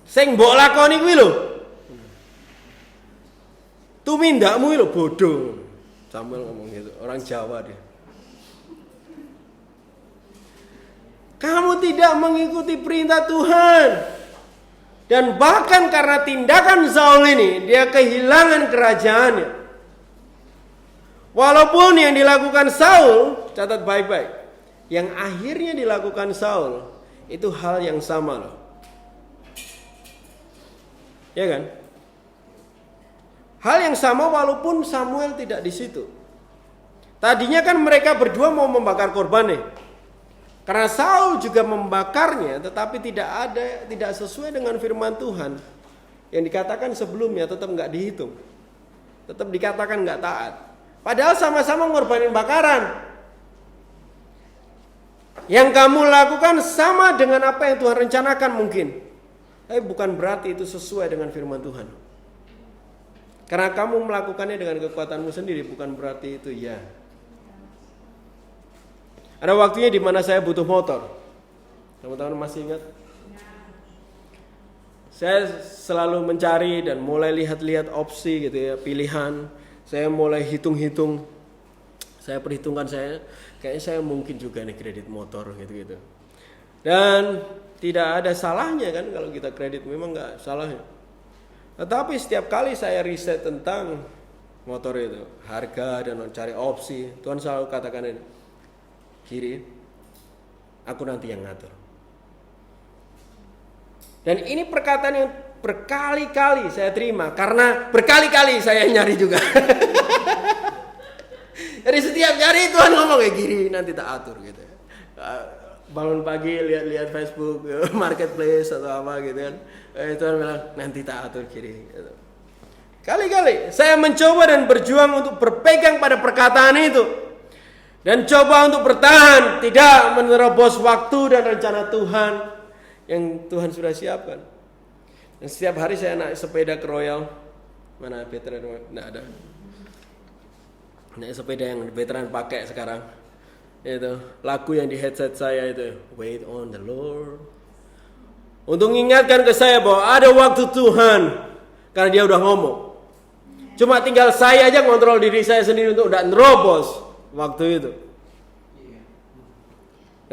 Sing mbok lakoni kuwi lho. Tumindakmu lho bodoh. Samuel ngomong gitu, orang Jawa dia. Kamu tidak mengikuti perintah Tuhan. Dan bahkan karena tindakan Saul ini, dia kehilangan kerajaannya. Walaupun yang dilakukan Saul, catat baik-baik, yang akhirnya dilakukan Saul, itu hal yang sama loh. Ya kan? Hal yang sama walaupun Samuel tidak di situ. Tadinya kan mereka berdua mau membakar korban nih. Karena Saul juga membakarnya, tetapi tidak sesuai dengan firman Tuhan. Yang dikatakan sebelumnya tetap nggak dihitung. Tetap dikatakan nggak taat. Padahal sama-sama ngorbanin bakaran. Yang kamu lakukan sama dengan apa yang Tuhan rencanakan mungkin. Tapi bukan berarti itu sesuai dengan firman Tuhan. Karena kamu melakukannya dengan kekuatanmu sendiri, bukan berarti itu ya. Ada waktunya di mana saya butuh motor. Teman-teman masih ingat? Saya selalu mencari dan mulai lihat-lihat opsi gitu ya, pilihan. Saya mulai hitung-hitung. Saya perhitungkan kayaknya saya mungkin juga nih kredit motor gitu-gitu. Dan tidak ada salahnya kan kalau kita kredit, memang nggak salahnya. Tetapi setiap kali saya riset tentang motor itu, harga dan mencari opsi, Tuhan selalu katakan ini, Kiri, aku nanti yang ngatur. Dan ini perkataan yang berkali-kali saya terima, karena berkali-kali saya nyari juga. Jadi setiap nyari Tuhan ngomong kayak Giri, nanti tak atur gitu. Bangun pagi lihat-lihat Facebook, marketplace atau apa gitu kan. Tuhan bilang nanti tak atur Giri. Gitu. Kali-kali saya mencoba dan berjuang untuk berpegang pada perkataan itu. Dan coba untuk bertahan, tidak menerobos waktu dan rencana Tuhan yang Tuhan sudah siapkan. Dan setiap hari saya naik sepeda ke Royal. Mana veteran? Nggak ada. Naik sepeda yang veteran pakai sekarang. Itu lagu yang di headset saya itu, Wait on the Lord. Untuk mengingatkan ke saya bahwa ada waktu Tuhan, karena Dia udah ngomong. Cuma tinggal saya aja ngontrol diri saya sendiri untuk tidak nerobos waktu itu.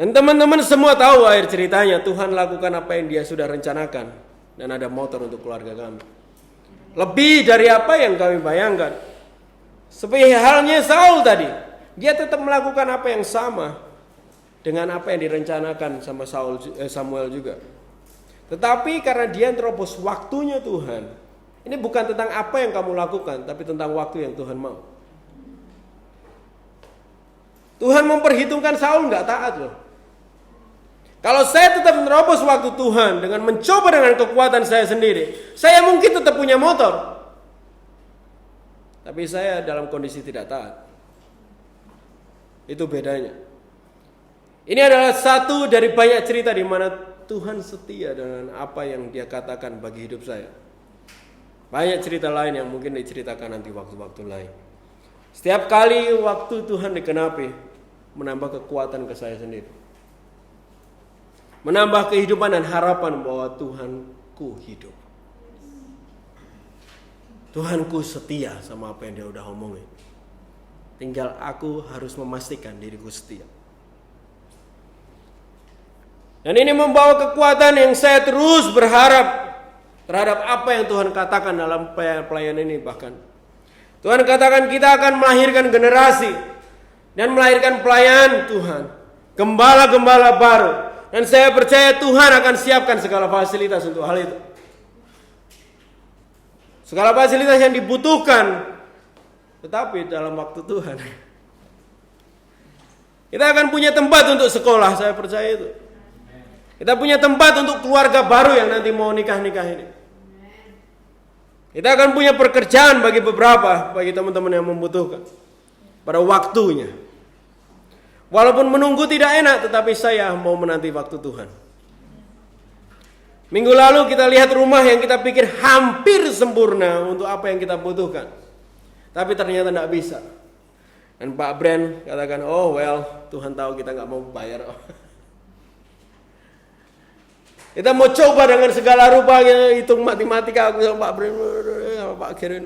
Dan teman-teman semua tahu akhir ceritanya, Tuhan lakukan apa yang Dia sudah rencanakan. Dan ada motor untuk keluarga kami. Lebih dari apa yang kami bayangkan. Seperti halnya Saul tadi, dia tetap melakukan apa yang sama dengan apa yang direncanakan sama Samuel juga. Tetapi karena dia terobos waktunya Tuhan, ini bukan tentang apa yang kamu lakukan, tapi tentang waktu yang Tuhan mau. Tuhan memperhitungkan Saul nggak taat loh. Kalau saya tetap menerobos waktu Tuhan dengan mencoba dengan kekuatan saya sendiri, saya mungkin tetap punya motor. Tapi saya dalam kondisi tidak taat. Itu bedanya. Ini adalah satu dari banyak cerita di mana Tuhan setia dengan apa yang Dia katakan bagi hidup saya. Banyak cerita lain yang mungkin diceritakan nanti waktu-waktu lain. Setiap kali waktu Tuhan dikenapi, menambah kekuatan ke saya sendiri. Menambah kehidupan dan harapan bahwa Tuhanku hidup. Tuhanku setia sama apa yang Dia udah omongin. Tinggal aku harus memastikan diriku setia. Dan ini membawa kekuatan yang saya terus berharap terhadap apa yang Tuhan katakan dalam pelayanan ini bahkan. Tuhan katakan kita akan melahirkan generasi dan melahirkan pelayan Tuhan. Gembala-gembala baru. Dan saya percaya Tuhan akan siapkan segala fasilitas untuk hal itu. Segala fasilitas yang dibutuhkan. Tetapi dalam waktu Tuhan. Kita akan punya tempat untuk sekolah, saya percaya itu. Kita punya tempat untuk keluarga baru yang nanti mau nikah-nikah ini. Kita akan punya pekerjaan bagi beberapa, bagi teman-teman yang membutuhkan. Pada waktunya. Walaupun menunggu tidak enak, tetapi saya mau menanti waktu Tuhan. Minggu lalu kita lihat rumah yang kita pikir hampir sempurna untuk apa yang kita butuhkan. Tapi ternyata tidak bisa. Dan Pak Brand katakan, oh well, Tuhan tahu kita nggak mau bayar. Kita mau coba dengan segala rupa, hitung matematika, aku sama Pak Brand, sama Pak Karen,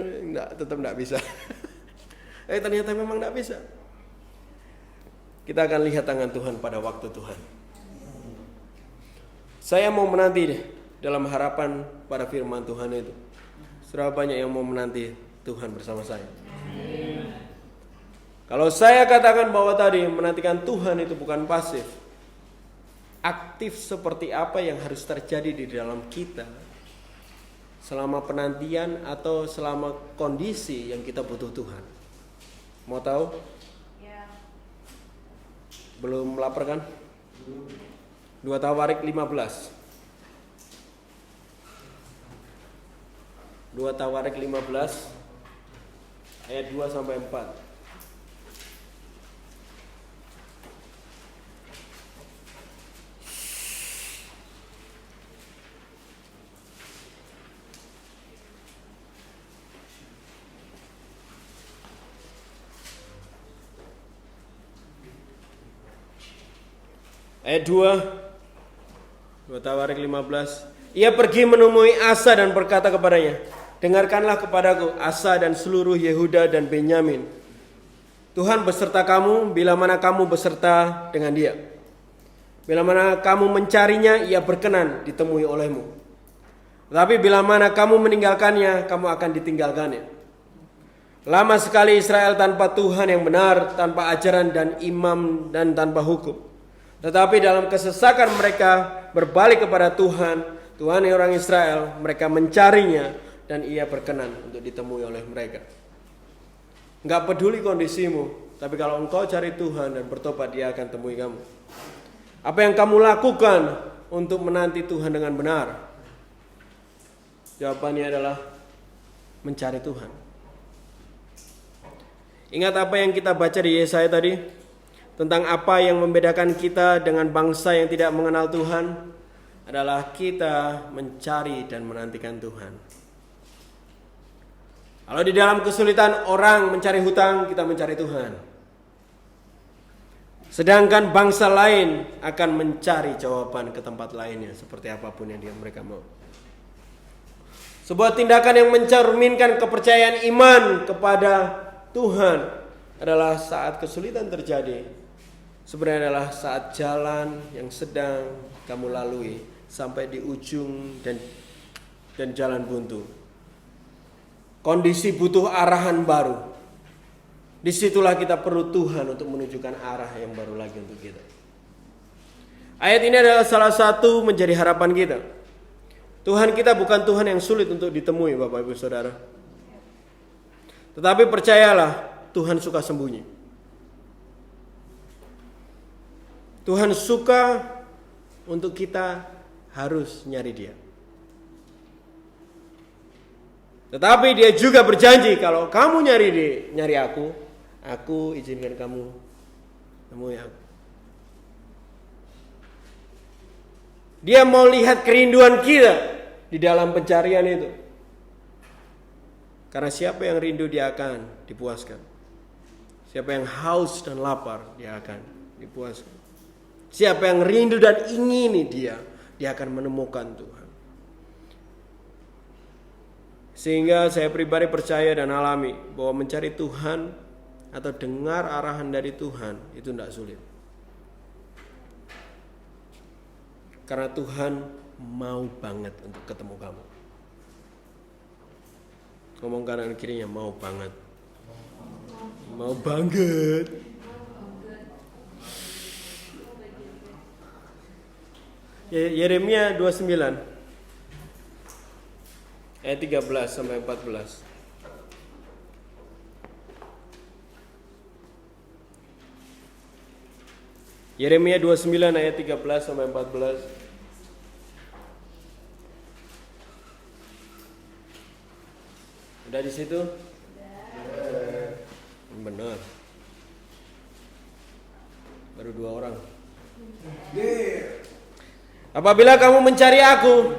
tetap tidak bisa. Ternyata memang tidak bisa. Kita akan lihat tangan Tuhan pada waktu Tuhan. Saya mau menanti dalam harapan pada firman Tuhan itu. Sudah banyak yang mau menanti Tuhan bersama saya. Kalau saya katakan bahwa tadi menantikan Tuhan itu bukan pasif. Aktif seperti apa yang harus terjadi di dalam kita selama penantian atau selama kondisi yang kita butuh Tuhan. Mau tahu? Belum lapar kan? 2 Tawarik 15. 2 Tawarik 15 ayat 2 sampai 4. Ayat 2 Tawarik 15. Ia pergi menemui Asa dan berkata kepadanya, dengarkanlah kepadaku Asa dan seluruh Yehuda dan Benyamin. Tuhan beserta kamu bila mana kamu beserta dengan dia. Bila mana kamu mencarinya, ia berkenan ditemui olehmu. Tapi bila mana kamu meninggalkannya, kamu akan ditinggalkannya. Lama sekali Israel tanpa Tuhan yang benar, tanpa ajaran dan imam dan tanpa hukum. Tetapi dalam kesesakan mereka berbalik kepada Tuhan orang Israel, mereka mencarinya dan ia berkenan untuk ditemui oleh mereka. Enggak peduli kondisimu, tapi kalau engkau cari Tuhan dan bertobat, dia akan temui kamu. Apa yang kamu lakukan untuk menanti Tuhan dengan benar? Jawabannya adalah mencari Tuhan. Ingat apa yang kita baca di Yesaya tadi? Tentang apa yang membedakan kita dengan bangsa yang tidak mengenal Tuhan adalah kita mencari dan menantikan Tuhan. Kalau di dalam kesulitan orang mencari hutang, kita mencari Tuhan. Sedangkan bangsa lain akan mencari jawaban ke tempat lainnya, seperti apapun yang mereka mau. Sebuah tindakan yang mencerminkan kepercayaan iman kepada Tuhan adalah saat kesulitan terjadi. Sebenarnya adalah saat jalan yang sedang kamu lalui sampai di ujung dan jalan buntu. Kondisi butuh arahan baru. Disitulah kita perlu Tuhan untuk menunjukkan arah yang baru lagi untuk kita. Ayat ini adalah salah satu menjadi harapan kita. Tuhan kita bukan Tuhan yang sulit untuk ditemui, Bapak Ibu Saudara. Tetapi percayalah, Tuhan suka sembunyi. Tuhan suka untuk kita harus nyari dia. Tetapi dia juga berjanji, kalau kamu nyari aku izinkan kamu temui aku. Dia mau lihat kerinduan kita di dalam pencarian itu. Karena siapa yang rindu dia akan dipuaskan. Siapa yang haus dan lapar dia akan dipuaskan. Siapa yang rindu dan ingini dia akan menemukan Tuhan. Sehingga saya pribadi percaya dan alami bahwa mencari Tuhan atau dengar arahan dari Tuhan itu tidak sulit. Karena Tuhan mau banget untuk ketemu kamu. Ngomong kanan kirinya, mau banget. Mau banget. Yeremia 29 ayat 13 sampai 14. Yeremia 29 ayat 13 sampai 14. Udah di situ? Benar. Baru 2 orang. Apabila kamu mencari aku,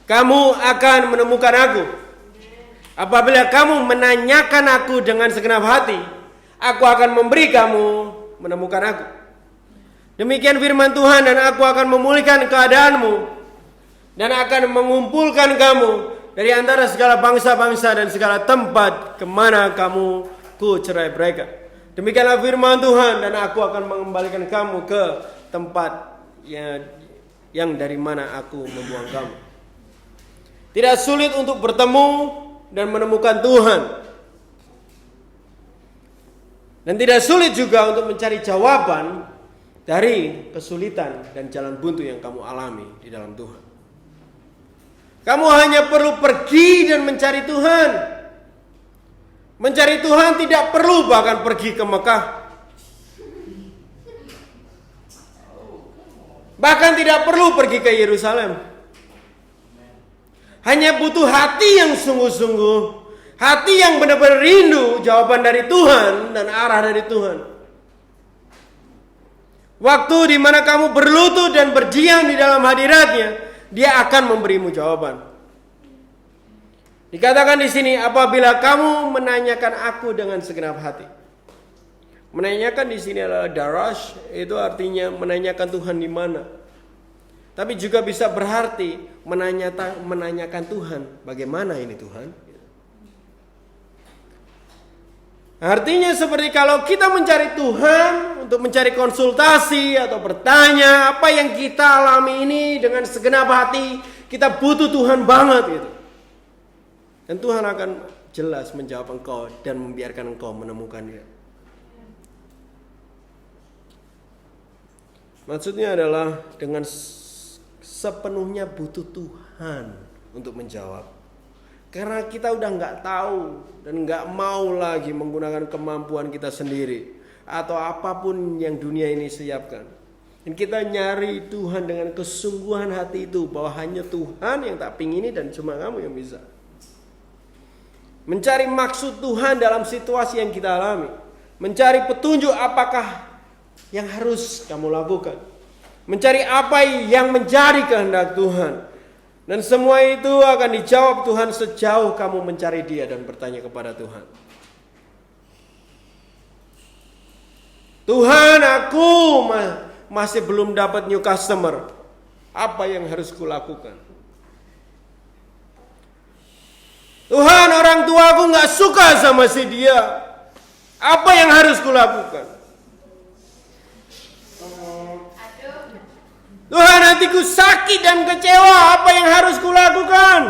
kamu akan menemukan aku. Apabila kamu menanyakan aku dengan segenap hati, aku akan memberi kamu menemukan aku. Demikian firman Tuhan, dan aku akan memulihkan keadaanmu dan akan mengumpulkan kamu dari antara segala bangsa-bangsa dan segala tempat kemana kamu ku cerai-beraikan. Demikianlah firman Tuhan, dan aku akan mengembalikan kamu ke tempat yang dari mana aku membuang kamu. Tidak sulit untuk bertemu dan menemukan Tuhan. Dan tidak sulit juga untuk mencari jawaban dari kesulitan dan jalan buntu yang kamu alami di dalam Tuhan. Kamu hanya perlu pergi dan mencari Tuhan. Mencari Tuhan tidak perlu bahkan pergi ke Mekah. Bahkan tidak perlu pergi ke Yerusalem. Hanya butuh hati yang sungguh-sungguh, hati yang benar-benar rindu jawaban dari Tuhan dan arah dari Tuhan. Waktu di mana kamu berlutut dan berdiam di dalam hadiratnya, Dia akan memberimu jawaban. Dikatakan di sini, apabila kamu menanyakan aku dengan segenap hati. Menanyakan di sini adalah darash, itu artinya menanyakan Tuhan di mana. Tapi juga bisa berarti menanyakan Tuhan, bagaimana ini Tuhan? Artinya seperti kalau kita mencari Tuhan untuk mencari konsultasi atau bertanya apa yang kita alami ini dengan segenap hati, kita butuh Tuhan banget gitu. Dan Tuhan akan jelas menjawab engkau dan membiarkan engkau menemukannya. Maksudnya adalah dengan sepenuhnya butuh Tuhan untuk menjawab. Karena kita udah gak tahu dan gak mau lagi menggunakan kemampuan kita sendiri atau apapun yang dunia ini siapkan. Dan kita nyari Tuhan dengan kesungguhan hati itu, bahwa hanya Tuhan yang tak pingini dan cuma kamu yang bisa. Mencari maksud Tuhan dalam situasi yang kita alami. Mencari petunjuk apakah yang harus kamu lakukan. Mencari apa yang menjadi kehendak Tuhan. Dan semua itu akan dijawab Tuhan sejauh kamu mencari Dia dan bertanya kepada Tuhan. Tuhan, aku masih belum dapat new customer. Apa yang harus kulakukan? Tuhan, orang tua aku gak suka sama si dia. Apa yang harus kulakukan? Tuhan, hatiku sakit dan kecewa. Apa yang harus kulakukan?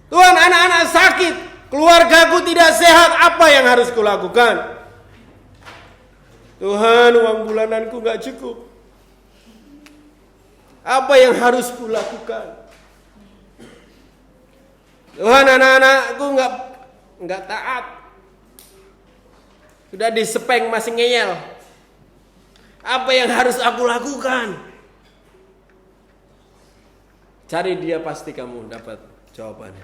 Tuhan, anak-anak sakit, keluargaku tidak sehat. Apa yang harus kulakukan? Tuhan, uang bulananku gak cukup. Apa yang harus kulakukan? Tuhan, anak-anakku gak taat. Sudah disepeng masih ngeyel. Apa yang harus aku lakukan? Cari Dia, pasti kamu dapat jawabannya.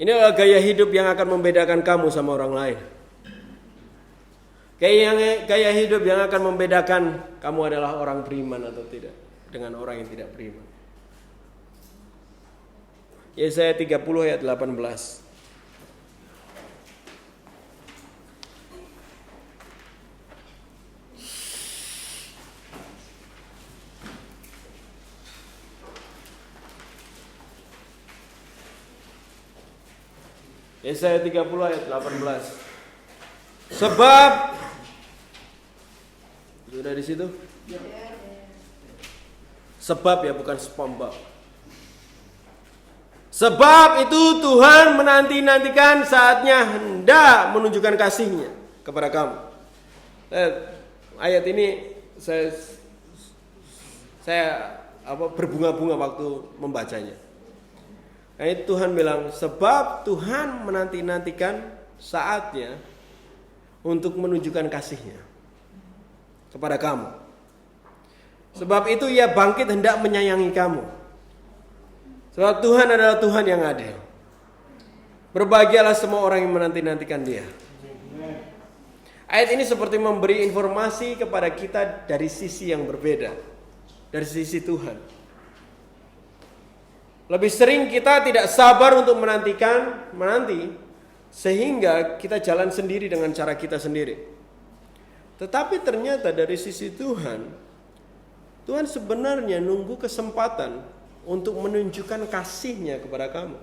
Ini adalah gaya hidup yang akan membedakan kamu sama orang lain. Gaya hidup yang akan membedakan kamu adalah orang beriman atau tidak dengan orang yang tidak beriman. Yesaya 30 ayat 18. Yesaya 30 ayat 18. Sebab sudah di situ? Sebab ya, bukan SpongeBob. Sebab itu Tuhan menanti-nantikan saatnya hendak menunjukkan kasih-Nya kepada kamu. Ayat ini saya berbunga-bunga waktu membacanya. Nah, Tuhan bilang, sebab Tuhan menanti-nantikan saatnya untuk menunjukkan kasih-Nya kepada kamu. Sebab itu Ia bangkit hendak menyayangi kamu. Sebab Tuhan adalah Tuhan yang adil. Berbahagialah semua orang yang menanti-nantikan Dia. Ayat ini seperti memberi informasi kepada kita dari sisi yang berbeda. Dari sisi Tuhan. Lebih sering kita tidak sabar untuk menanti, sehingga kita jalan sendiri dengan cara kita sendiri. Tetapi ternyata dari sisi Tuhan sebenarnya nunggu kesempatan untuk menunjukkan kasih-Nya kepada kamu.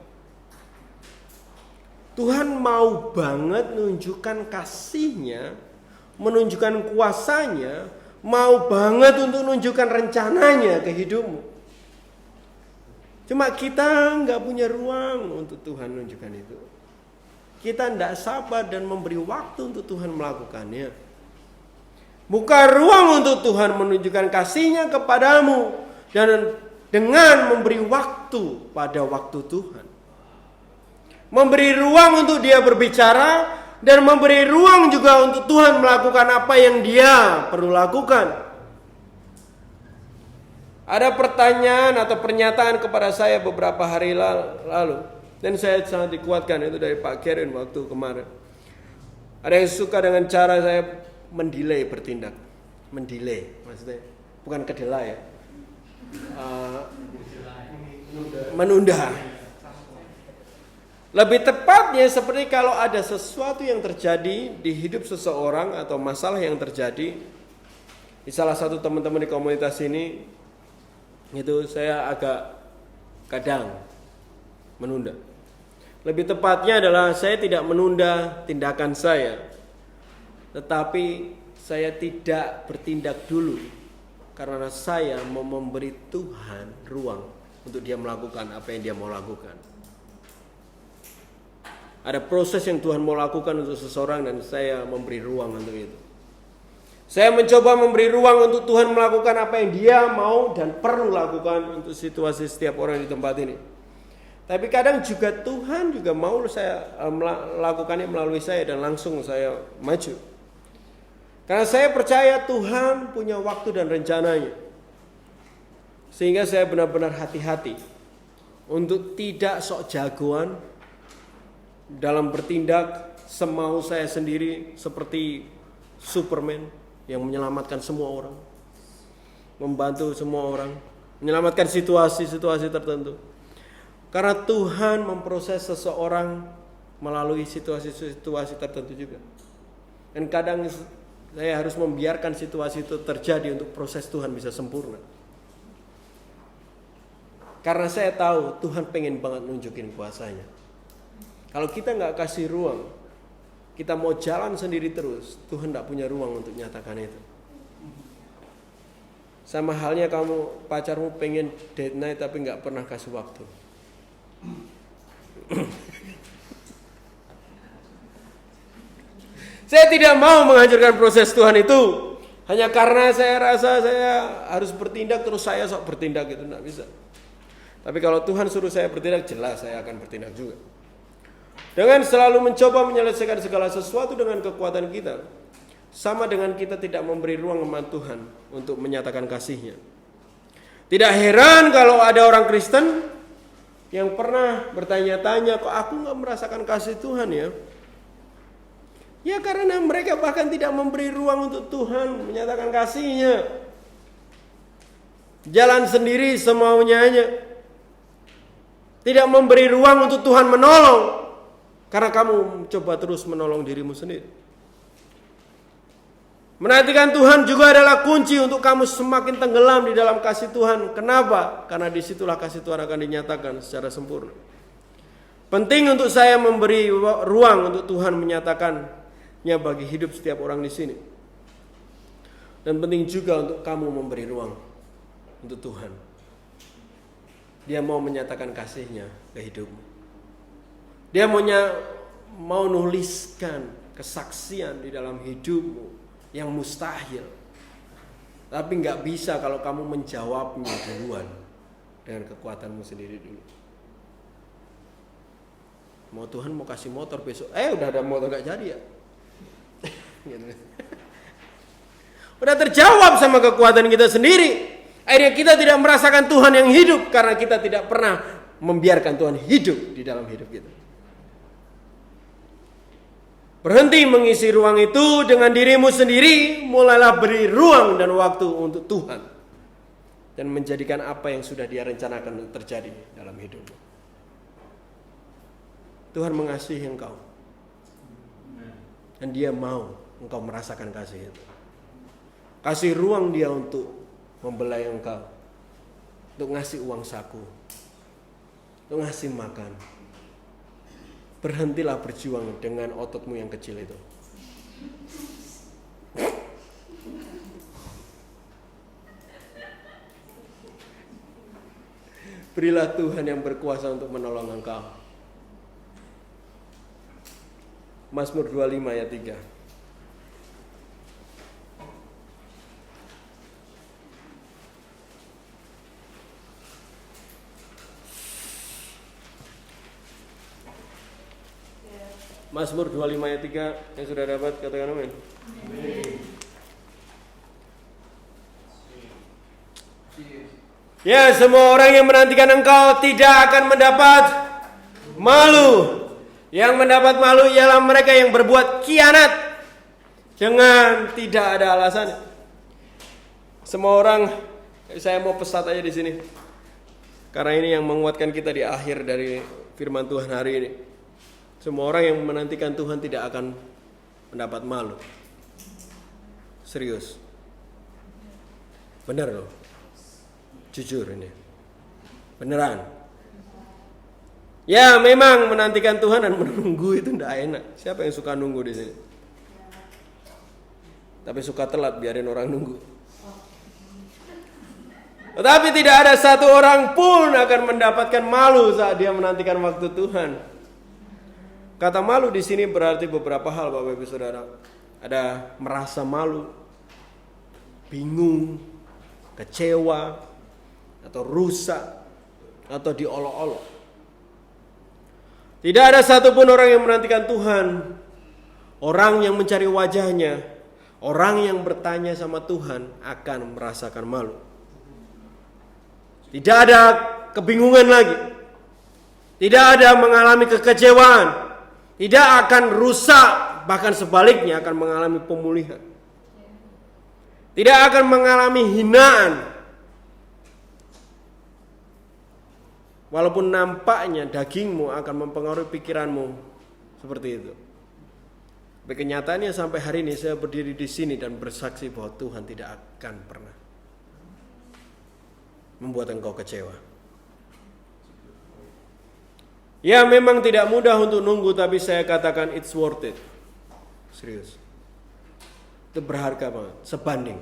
Tuhan mau banget menunjukkan kasih-Nya, menunjukkan kuasa-Nya, mau banget untuk menunjukkan rencananya ke hidupmu. Cuma kita nggak punya ruang untuk Tuhan menunjukkan itu. Kita tidak sabar dan memberi waktu untuk Tuhan melakukannya. Buka ruang untuk Tuhan menunjukkan kasih-Nya kepadamu. Dan dengan memberi waktu pada waktu Tuhan. Memberi ruang untuk Dia berbicara. Dan memberi ruang juga untuk Tuhan melakukan apa yang Dia perlu lakukan. Ada pertanyaan atau pernyataan kepada saya beberapa hari lalu. Dan saya sangat dikuatkan, itu dari Pak Kevin waktu kemarin. Ada yang suka dengan cara saya mendelay bertindak. Mendelay maksudnya, bukan kedelai ya. Menunda. Lebih tepatnya seperti kalau ada sesuatu yang terjadi di hidup seseorang atau masalah yang terjadi di salah satu teman-teman di komunitas ini, itu saya agak kadang menunda. Lebih tepatnya adalah saya tidak menunda tindakan saya, tetapi saya tidak bertindak dulu karena saya mau memberi Tuhan ruang untuk dia melakukan apa yang dia mau lakukan. Ada proses yang Tuhan mau lakukan untuk seseorang dan saya memberi ruang untuk itu. Saya mencoba memberi ruang untuk Tuhan melakukan apa yang dia mau dan perlu lakukan untuk situasi setiap orang di tempat ini. Tapi kadang juga Tuhan juga mau saya melakukannya melalui saya dan langsung saya maju. Karena saya percaya Tuhan punya waktu dan rencananya. Sehingga saya benar-benar hati-hati untuk tidak sok jagoan dalam bertindak semau saya sendiri seperti Superman yang menyelamatkan semua orang, membantu semua orang, menyelamatkan situasi-situasi tertentu. Karena Tuhan memproses seseorang melalui situasi-situasi tertentu juga. Dan kadang saya harus membiarkan situasi itu terjadi untuk proses Tuhan bisa sempurna. Karena saya tahu Tuhan pengen banget nunjukin kuasanya. Kalau kita nggak kasih ruang, kita mau jalan sendiri terus, Tuhan nggak punya ruang untuk nyatakan itu. Sama halnya kamu, pacarmu pengen date night tapi nggak pernah kasih waktu. Saya tidak mau menghancurkan proses Tuhan itu hanya karena saya rasa saya harus bertindak terus saya sok bertindak, itu nggak bisa. Tapi kalau Tuhan suruh saya bertindak, jelas saya akan bertindak juga. Dengan selalu mencoba menyelesaikan segala sesuatu dengan kekuatan kita, sama dengan kita tidak memberi ruang kepada Tuhan untuk menyatakan kasih-Nya. Tidak heran kalau ada orang Kristen yang pernah bertanya-tanya, kok aku gak merasakan kasih Tuhan ya? Ya karena mereka bahkan tidak memberi ruang untuk Tuhan menyatakan kasih-Nya. Jalan sendiri semaunya aja. Tidak memberi ruang untuk Tuhan menolong. Karena kamu coba terus menolong dirimu sendiri. Menantikan Tuhan juga adalah kunci untuk kamu semakin tenggelam di dalam kasih Tuhan. Kenapa? Karena disitulah kasih Tuhan akan dinyatakan secara sempurna. Penting untuk saya memberi ruang untuk Tuhan menyatakannya bagi hidup setiap orang di sini. Dan penting juga untuk kamu memberi ruang untuk Tuhan. Dia mau menyatakan kasih-Nya ke hidupmu. Dia mau nuliskan kesaksian di dalam hidupmu yang mustahil. Tapi gak bisa kalau kamu menjawabnya duluan dengan kekuatanmu sendiri dulu. Mau Tuhan mau kasih motor besok, udah ada motor gak jadi ya. Udah terjawab sama kekuatan kita sendiri. Akhirnya kita tidak merasakan Tuhan yang hidup karena kita tidak pernah membiarkan Tuhan hidup di dalam hidup kita. Berhenti mengisi ruang itu dengan dirimu sendiri, mulailah beri ruang dan waktu untuk Tuhan. Dan menjadikan apa yang sudah Dia rencanakan untuk terjadi dalam hidupmu. Tuhan mengasihi engkau. Dan Dia mau engkau merasakan kasih itu. Kasih ruang Dia untuk membelai engkau. Untuk ngasih uang saku. Untuk ngasih makan. Berhentilah berjuang dengan ototmu yang kecil itu. Berilah Tuhan yang berkuasa untuk menolong engkau. Mazmur 25 ayat 3. Mazmur 25 ayat 3 yang sudah dapat katakan amin. Ya, semua orang yang menantikan engkau tidak akan mendapat malu. Yang mendapat malu ialah mereka yang berbuat khianat dengan tidak ada alasan. Semua orang, saya mau pesat aja di sini. Karena ini yang menguatkan kita di akhir dari firman Tuhan hari ini. Semua orang yang menantikan Tuhan tidak akan mendapat malu. Serius. Benar loh. Jujur ini. Beneran. Ya memang menantikan Tuhan dan menunggu itu tidak enak. Siapa yang suka nunggu di sini? Tapi suka telat, biarin orang nunggu. Tetapi tidak ada satu orang pun akan mendapatkan malu saat dia menantikan waktu Tuhan. Kata malu di sini berarti beberapa hal, Bapak Ibu Saudara. Ada merasa malu, bingung, kecewa, atau rusak, atau diolok-olok. Tidak ada satupun orang yang menantikan Tuhan, orang yang mencari wajahnya, orang yang bertanya sama Tuhan akan merasakan malu. Tidak ada kebingungan lagi. Tidak ada mengalami kekecewaan. Tidak akan rusak, bahkan sebaliknya akan mengalami pemulihan. Tidak akan mengalami hinaan. Walaupun nampaknya dagingmu akan mempengaruhi pikiranmu seperti itu. Tapi kenyataannya sampai hari ini saya berdiri di sini dan bersaksi bahwa Tuhan tidak akan pernah membuat engkau kecewa. Ya memang tidak mudah untuk nunggu, tapi saya katakan it's worth it. Serius. Itu berharga banget, sebanding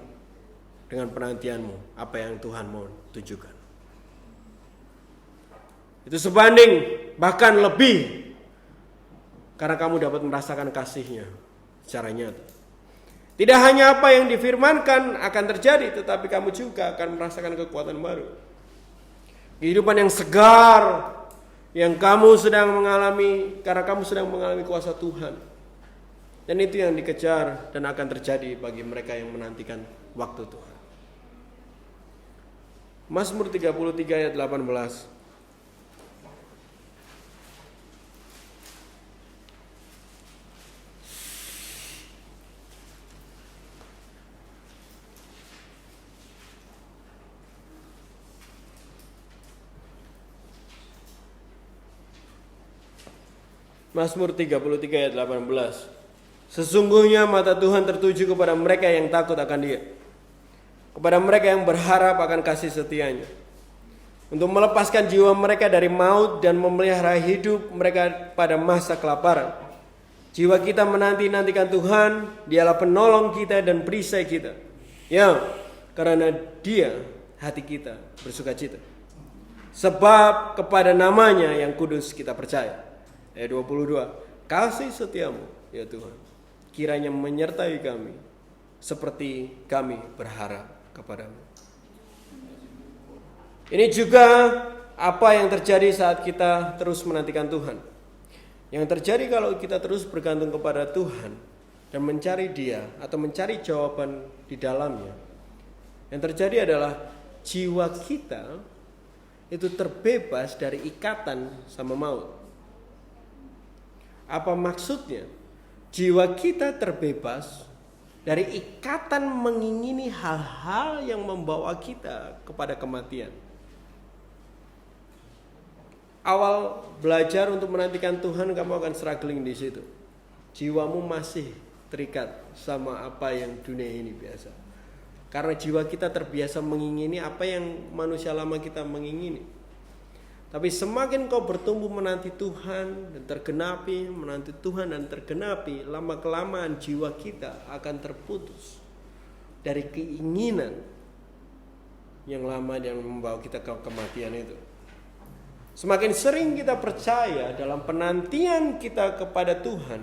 dengan penantianmu, apa yang Tuhan mau tunjukkan. Itu sebanding, bahkan lebih, karena kamu dapat merasakan kasih-Nya secara nyata. Tidak hanya apa yang difirmankan akan terjadi, tetapi kamu juga akan merasakan kekuatan baru. Kehidupan yang segar, yang kamu sedang mengalami, karena kamu sedang mengalami kuasa Tuhan. Dan itu yang dikejar dan akan terjadi bagi mereka yang menantikan waktu Tuhan. Mazmur 33 ayat 18. Mazmur 33 ayat 18. Sesungguhnya mata Tuhan tertuju kepada mereka yang takut akan Dia, kepada mereka yang berharap akan kasih setia-Nya, untuk melepaskan jiwa mereka dari maut dan memelihara hidup mereka pada masa kelaparan. Jiwa kita menanti-nantikan Tuhan, Dialah penolong kita dan perisai kita. Ya, karena Dia hati kita bersukacita, sebab kepada namanya yang kudus kita percaya. Ayat 22. Kasih setiamu, ya Tuhan, kiranya menyertai kami seperti kami berharap kepadamu. Ini juga apa yang terjadi saat kita terus menantikan Tuhan. Yang terjadi kalau kita terus bergantung kepada Tuhan dan mencari Dia atau mencari jawaban di dalamnya, yang terjadi adalah jiwa kita itu terbebas dari ikatan sama maut. Apa maksudnya? Jiwa kita terbebas dari ikatan mengingini hal-hal yang membawa kita kepada kematian. Awal belajar untuk menantikan Tuhan, kamu akan struggling di situ. Jiwamu masih terikat sama apa yang dunia ini biasa. Karena jiwa kita terbiasa mengingini apa yang manusia lama kita mengingini. Tapi semakin kau bertumbuh menanti Tuhan dan tergenapi, menanti Tuhan dan tergenapi, lama-kelamaan jiwa kita akan terputus dari keinginan yang lama yang membawa kita ke kematian itu. Semakin sering kita percaya dalam penantian kita kepada Tuhan,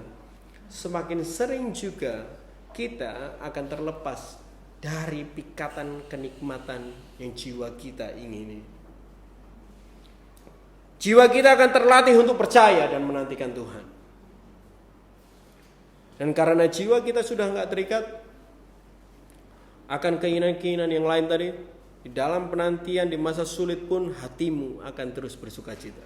semakin sering juga kita akan terlepas dari pikatan kenikmatan yang jiwa kita ingini. Jiwa kita akan terlatih untuk percaya dan menantikan Tuhan. Dan karena jiwa kita sudah enggak terikat akan keinginan-keinginan yang lain tadi, di dalam penantian di masa sulit pun hatimu akan terus bersukacita.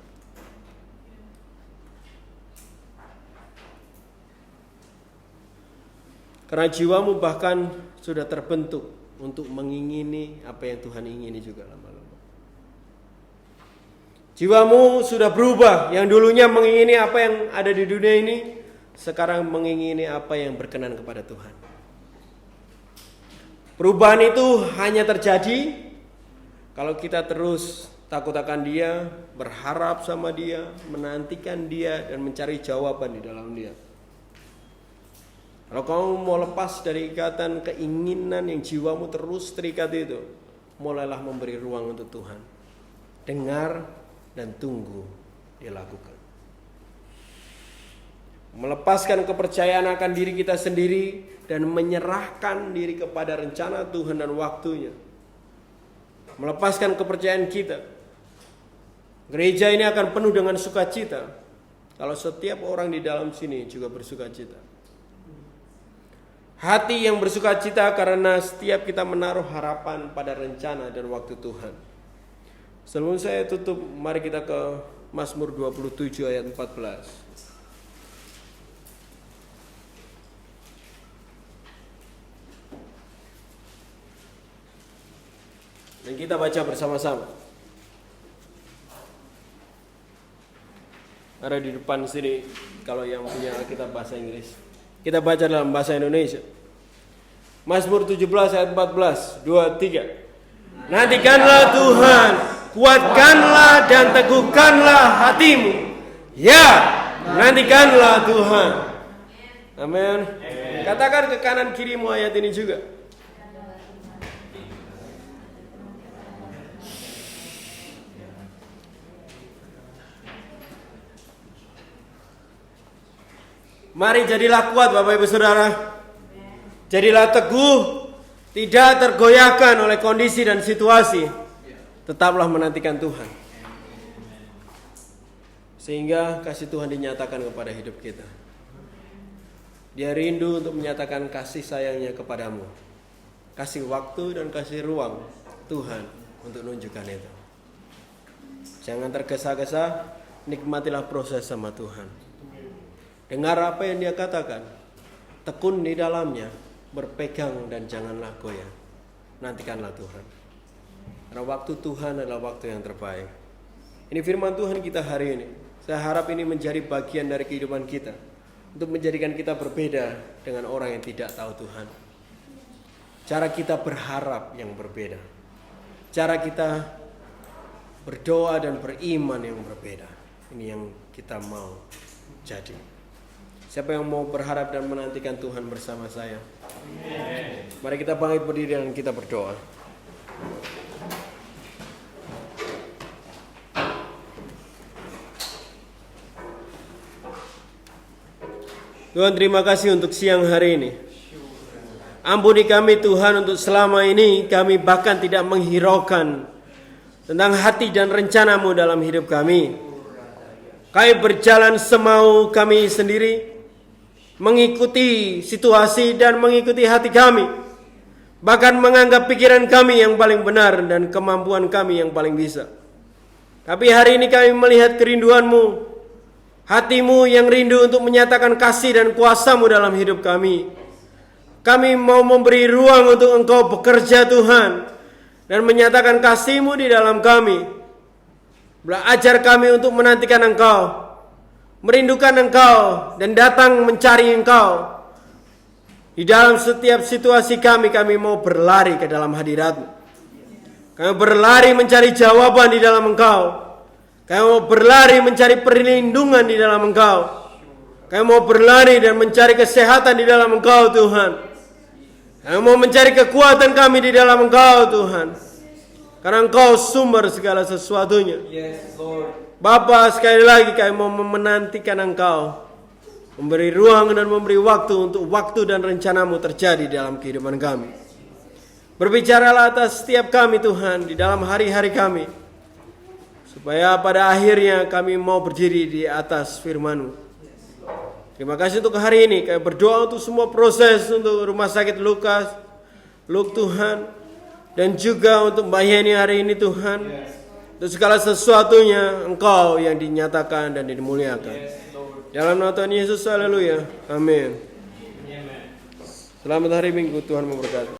Karena jiwamu bahkan sudah terbentuk untuk mengingini apa yang Tuhan ingini juga lama-lama. Jiwamu sudah berubah. Yang dulunya mengingini apa yang ada di dunia ini, sekarang mengingini apa yang berkenan kepada Tuhan. Perubahan itu hanya terjadi kalau kita terus takut akan Dia, berharap sama Dia, menantikan Dia, dan mencari jawaban di dalam Dia. Kalau kamu mau lepas dari ikatan keinginan yang jiwamu terus terikat itu, mulailah memberi ruang untuk Tuhan. Dengar dan tunggu Dia lakukan. Melepaskan kepercayaan akan diri kita sendiri dan menyerahkan diri kepada rencana Tuhan dan waktunya. Melepaskan kepercayaan kita. Gereja ini akan penuh dengan sukacita kalau setiap orang di dalam sini juga bersukacita. Hati yang bersukacita karena setiap kita menaruh harapan pada rencana dan waktu Tuhan. Sebelum saya tutup, mari kita ke Mazmur 27 ayat 14. Dan kita baca bersama-sama. Ada di depan sini kalau yang punya Alkitab bahasa Inggris. Kita baca dalam bahasa Indonesia. Mazmur 17 ayat 14, 2, 3. Nantikanlah Tuhan, kuatkanlah dan teguhkanlah hatimu. Ya, nantikanlah Tuhan. Amin. Katakan ke kanan kirimu ayat ini juga. Mari jadilah kuat Bapak Ibu Saudara. Jadilah teguh, tidak tergoyahkan oleh kondisi dan situasi. Tetaplah menantikan Tuhan. Sehingga kasih Tuhan dinyatakan kepada hidup kita. Dia rindu untuk menyatakan kasih sayangnya kepadamu. Kasih waktu dan kasih ruang Tuhan untuk menunjukkan itu. Jangan tergesa-gesa, nikmatilah proses sama Tuhan. Dengar apa yang Dia katakan, tekun di dalamnya, berpegang dan janganlah goyah. Nantikanlah Tuhan. Karena waktu Tuhan adalah waktu yang terbaik. Ini firman Tuhan kita hari ini. Saya harap ini menjadi bagian dari kehidupan kita, untuk menjadikan kita berbeda dengan orang yang tidak tahu Tuhan. Cara kita berharap yang berbeda. Cara kita berdoa dan beriman yang berbeda. Ini yang kita mau jadi. Siapa yang mau berharap dan menantikan Tuhan bersama saya? Amen. Mari kita bangkit berdiri dan kita berdoa. Tuhan, terima kasih untuk siang hari ini. Ampuni kami Tuhan untuk selama ini kami bahkan tidak menghiraukan tentang hati dan rencana-Mu dalam hidup kami. Kami berjalan semau kami sendiri, mengikuti situasi dan mengikuti hati kami, bahkan menganggap pikiran kami yang paling benar dan kemampuan kami yang paling bisa. Tapi hari ini kami melihat kerinduan-Mu, hati-Mu yang rindu untuk menyatakan kasih dan kuasa-Mu dalam hidup kami. Kami mau memberi ruang untuk Engkau bekerja Tuhan, dan menyatakan kasih-Mu di dalam kami. Belajar kami untuk menantikan Engkau, merindukan Engkau, dan datang mencari Engkau. Di dalam setiap situasi kami mau berlari ke dalam hadirat-Mu. Kami berlari mencari jawaban di dalam Engkau. Kami mau berlari mencari perlindungan di dalam Engkau. Kami mau berlari dan mencari kesehatan di dalam Engkau, Tuhan. Kami mau mencari kekuatan kami di dalam Engkau, Tuhan. Karena Engkau sumber segala sesuatunya. Yes, Lord. Bapa, sekali lagi kami mau menantikan Engkau, memberi ruang dan memberi waktu untuk waktu dan rencana-Mu terjadi dalam kehidupan kami. Berbicaralah atas setiap kami Tuhan di dalam hari-hari kami, supaya pada akhirnya kami mau berdiri di atas firman-Mu. Terima kasih untuk hari ini. Kami berdoa untuk semua proses untuk rumah sakit Lukas, Tuhan, dan juga untuk Mbak Yeni hari ini Tuhan. Untuk segala sesuatunya Engkau yang dinyatakan dan dimuliakan. Dalam nama Tuhan Yesus, haleluya. Amin. Selamat hari Minggu, Tuhan memberkati.